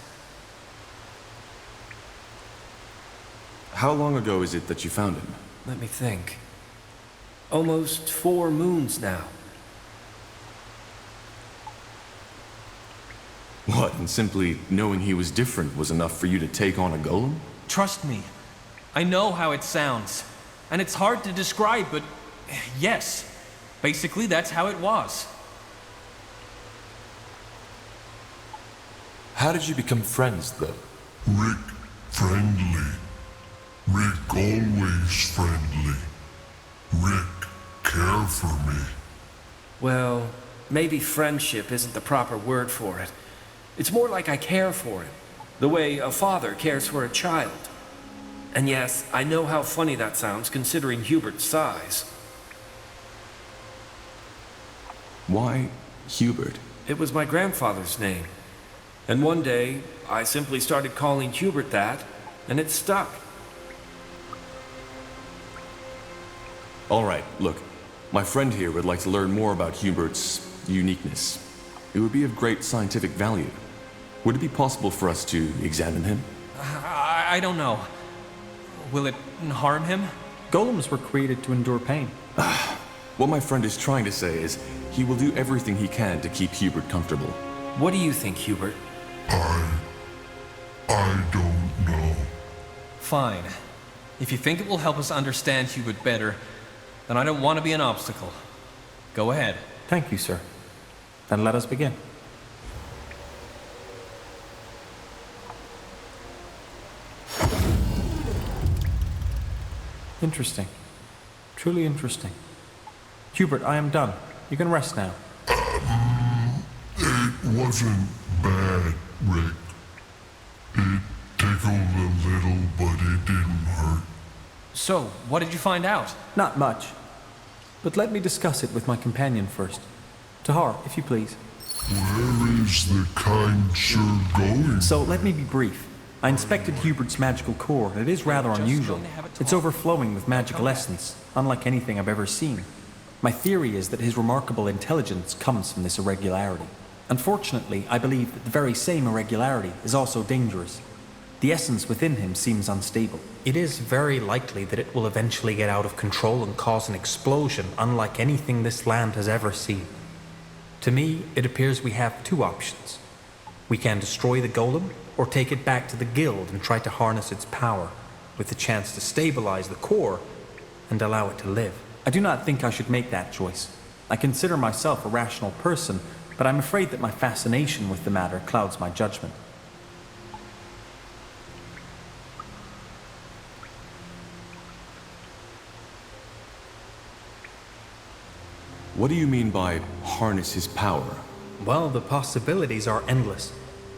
How long ago is it that you found him? Let me think. Almost 4 moons now. What, and simply knowing he was different was enough for you to take on a golem? Trust me, I know how it sounds. And it's hard to describe, but yes, basically that's how it was. How did you become friends, though? Rick, friendly. Rick, always friendly. Rick, care for me. Well, maybe friendship isn't the proper word for it. It's more like I care for him, the way a father cares for a child. And yes, I know how funny that sounds considering Hubert's size. Why Hubert? It was my grandfather's name. And one day, I simply started calling Hubert that, and it stuck. All right, look. My friend here would like to learn more about Hubert's uniqueness. It would be of great scientific value. Would it be possible for us to examine him? I don't know. Will it harm him? Golems were created to endure pain. What my friend is trying to say is he will do everything he can to keep Hubert comfortable. What do you think, Hubert? I don't know. Fine. If you think it will help us understand Hubert better, then I don't want to be an obstacle. Go ahead. Thank you, sir. Then let us begin. Interesting. Truly interesting. Hubert, I am done. You can rest now. It wasn't bad, Rick. It tickled a little, but it didn't hurt. So, what did you find out? Not much. But let me discuss it with my companion first. Tahar, if you please. Where is the kind sir going? So, let me be brief. I inspected Hubert's magical core, and it is rather unusual. It's overflowing with magical essence, unlike anything I've ever seen. My theory is that his remarkable intelligence comes from this irregularity. Unfortunately, I believe that the very same irregularity is also dangerous. The essence within him seems unstable. It is very likely that it will eventually get out of control and cause an explosion unlike anything this land has ever seen. To me, it appears we have 2 options. We can destroy the golem, or take it back to the guild and try to harness its power, with the chance to stabilize the core and allow it to live. I do not think I should make that choice. I consider myself a rational person, but I'm afraid that my fascination with the matter clouds my judgment. What do you mean by harness his power? Well, the possibilities are endless.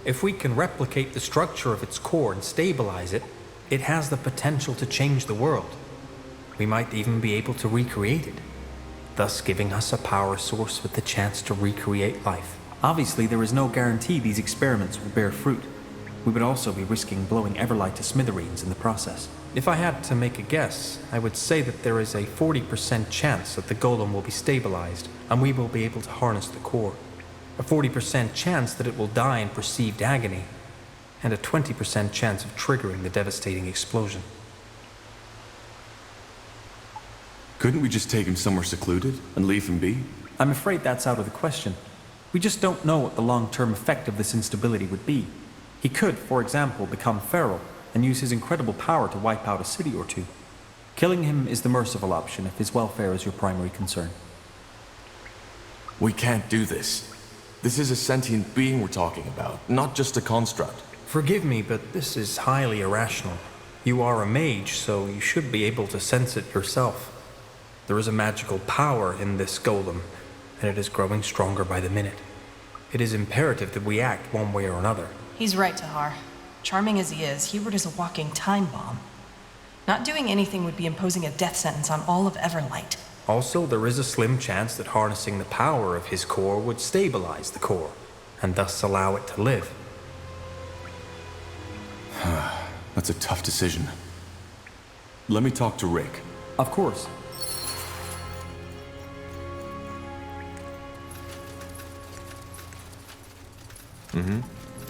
If we can replicate the structure of its core and stabilize it, it has the potential to change the world. We might even be able to recreate it, thus giving us a power source with the chance to recreate life. Obviously, there is no guarantee these experiments will bear fruit. We would also be risking blowing Everlight to smithereens in the process. If I had to make a guess, I would say that there is a 40% chance that the golem will be stabilized, and we will be able to harness the core. A 40% chance that it will die in perceived agony, and a 20% chance of triggering the devastating explosion. Couldn't we just take him somewhere secluded and leave him be? I'm afraid that's out of the question. We just don't know what the long-term effect of this instability would be. He could, for example, become feral and use his incredible power to wipe out a city or two. Killing him is the merciful option if his welfare is your primary concern. We can't do this. This is a sentient being we're talking about, not just a construct. Forgive me, but this is highly irrational. You are a mage, so you should be able to sense it yourself. There is a magical power in this golem, and it is growing stronger by the minute. It is imperative that we act one way or another. He's right, Tahar. Charming as he is, Hubert is a walking time bomb. Not doing anything would be imposing a death sentence on all of Everlight. Also, there is a slim chance that harnessing the power of his core would stabilize the core, and thus allow it to live. That's a tough decision. Let me talk to Rick. Of course.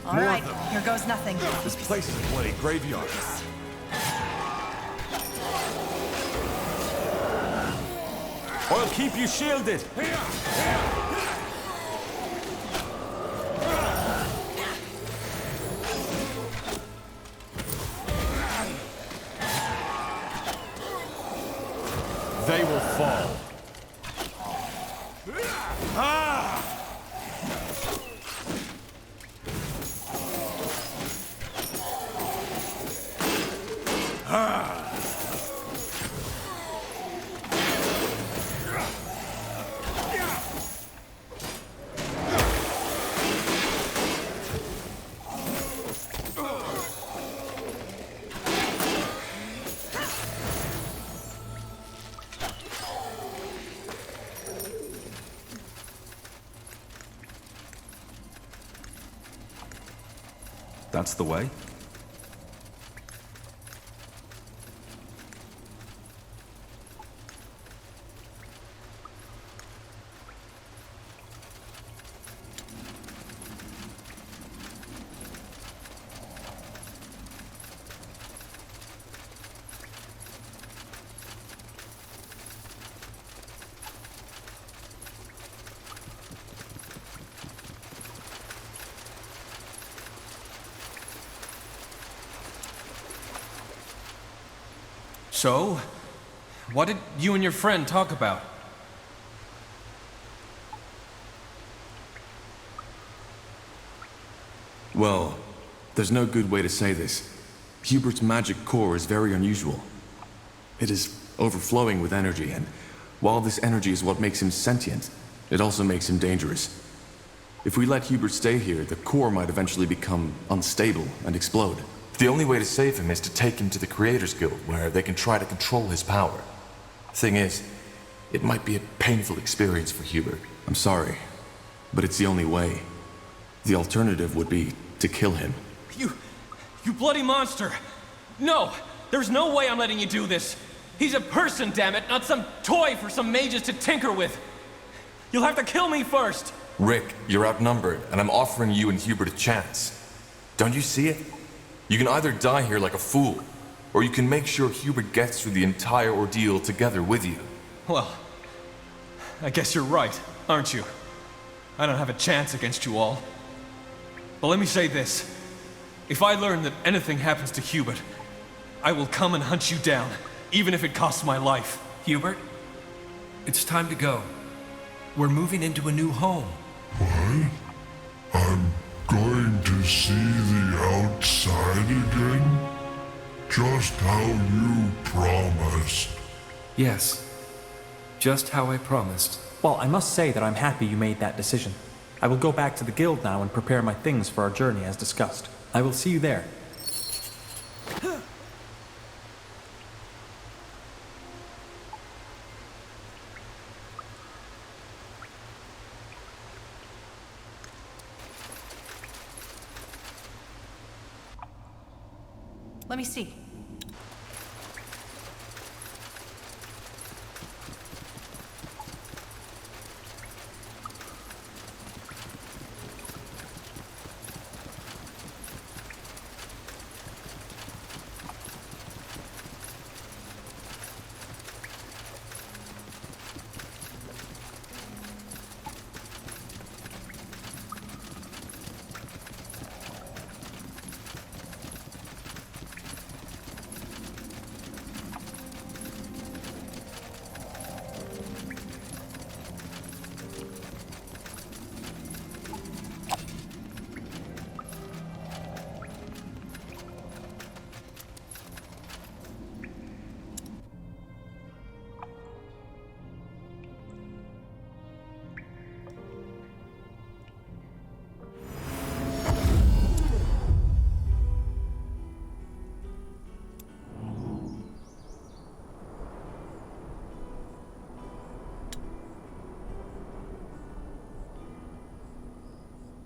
All right, here goes nothing. This place is a bloody graveyard. I'll keep you shielded. They will fall. Ah! That's the way? So, what did you and your friend talk about? Well, there's no good way to say this. Hubert's magic core is very unusual. It is overflowing with energy, and while this energy is what makes him sentient, it also makes him dangerous. If we let Hubert stay here, the core might eventually become unstable and explode. The only way to save him is to take him to the Creators Guild, where they can try to control his power. Thing is, it might be a painful experience for Hubert. I'm sorry, but it's the only way. The alternative would be to kill him. You bloody monster! No! There's no way I'm letting you do this! He's a person, damn it, not some toy for some mages to tinker with! You'll have to kill me first! Rick, you're outnumbered, and I'm offering you and Hubert a chance. Don't you see it? You can either die here like a fool, or you can make sure Hubert gets through the entire ordeal together with you. Well, I guess you're right, aren't you? I don't have a chance against you all. But let me say this. If I learn that anything happens to Hubert, I will come and hunt you down, even if it costs my life. Hubert, it's time to go. We're moving into a new home. What? I'm going to see the outside again? Just how you promised. Yes, just how I promised. Well, I must say that I'm happy you made that decision. I will go back to the guild now and prepare my things for our journey as discussed. I will see you there. Let me see.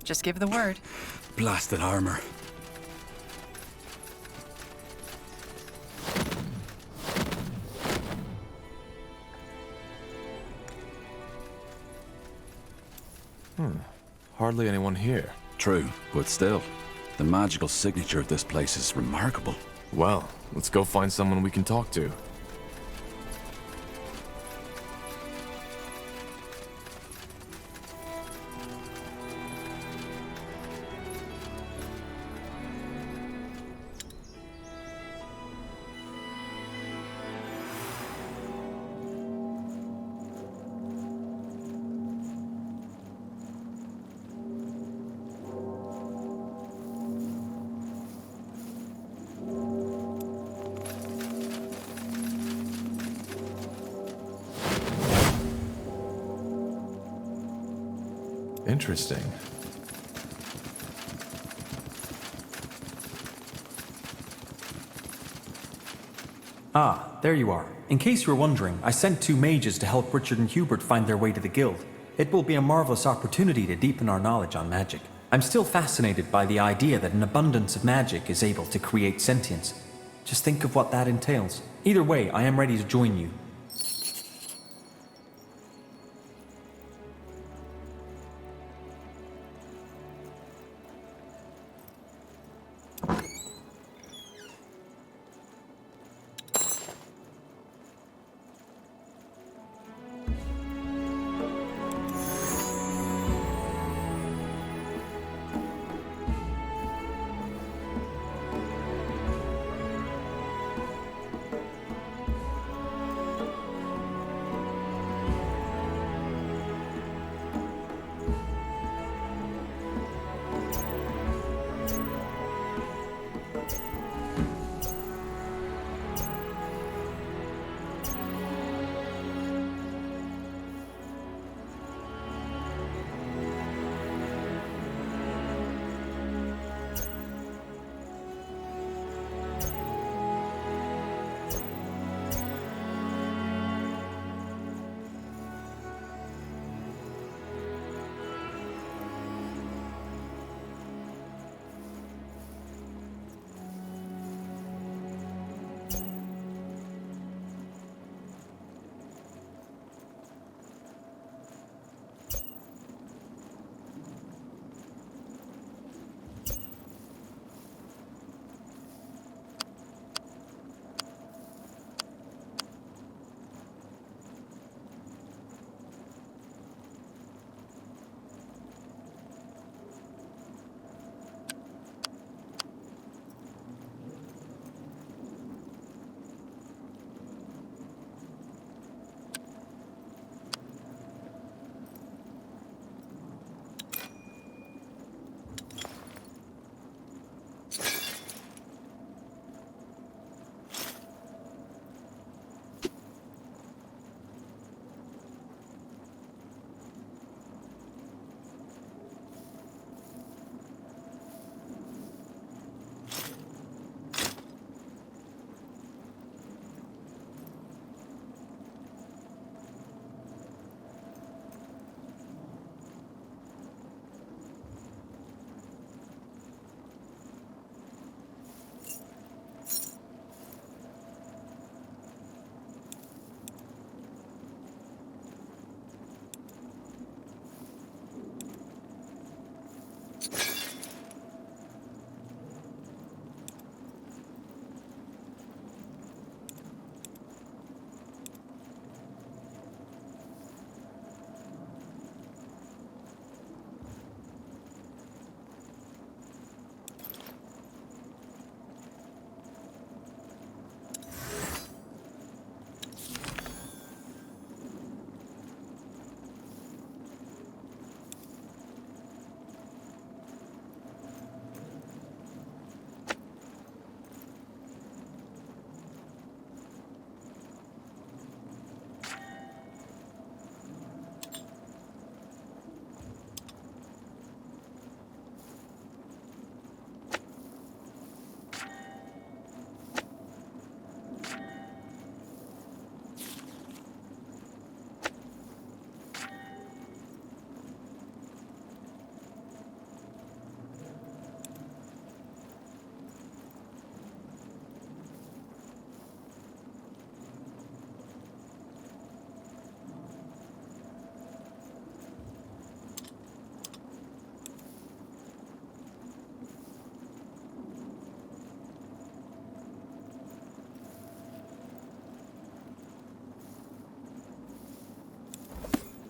Just give the word. Blasted armor. Hardly anyone here. True, but still, the magical signature of this place is remarkable. Well, let's go find someone we can talk to. Interesting. Ah, there you are. In case you were wondering, I sent 2 mages to help Richard and Hubert find their way to the guild. It will be a marvelous opportunity to deepen our knowledge on magic. I'm still fascinated by the idea that an abundance of magic is able to create sentience. Just think of what that entails. Either way, I am ready to join you.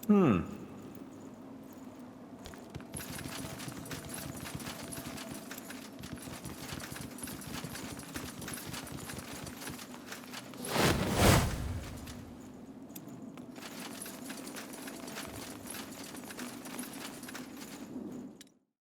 Hmm.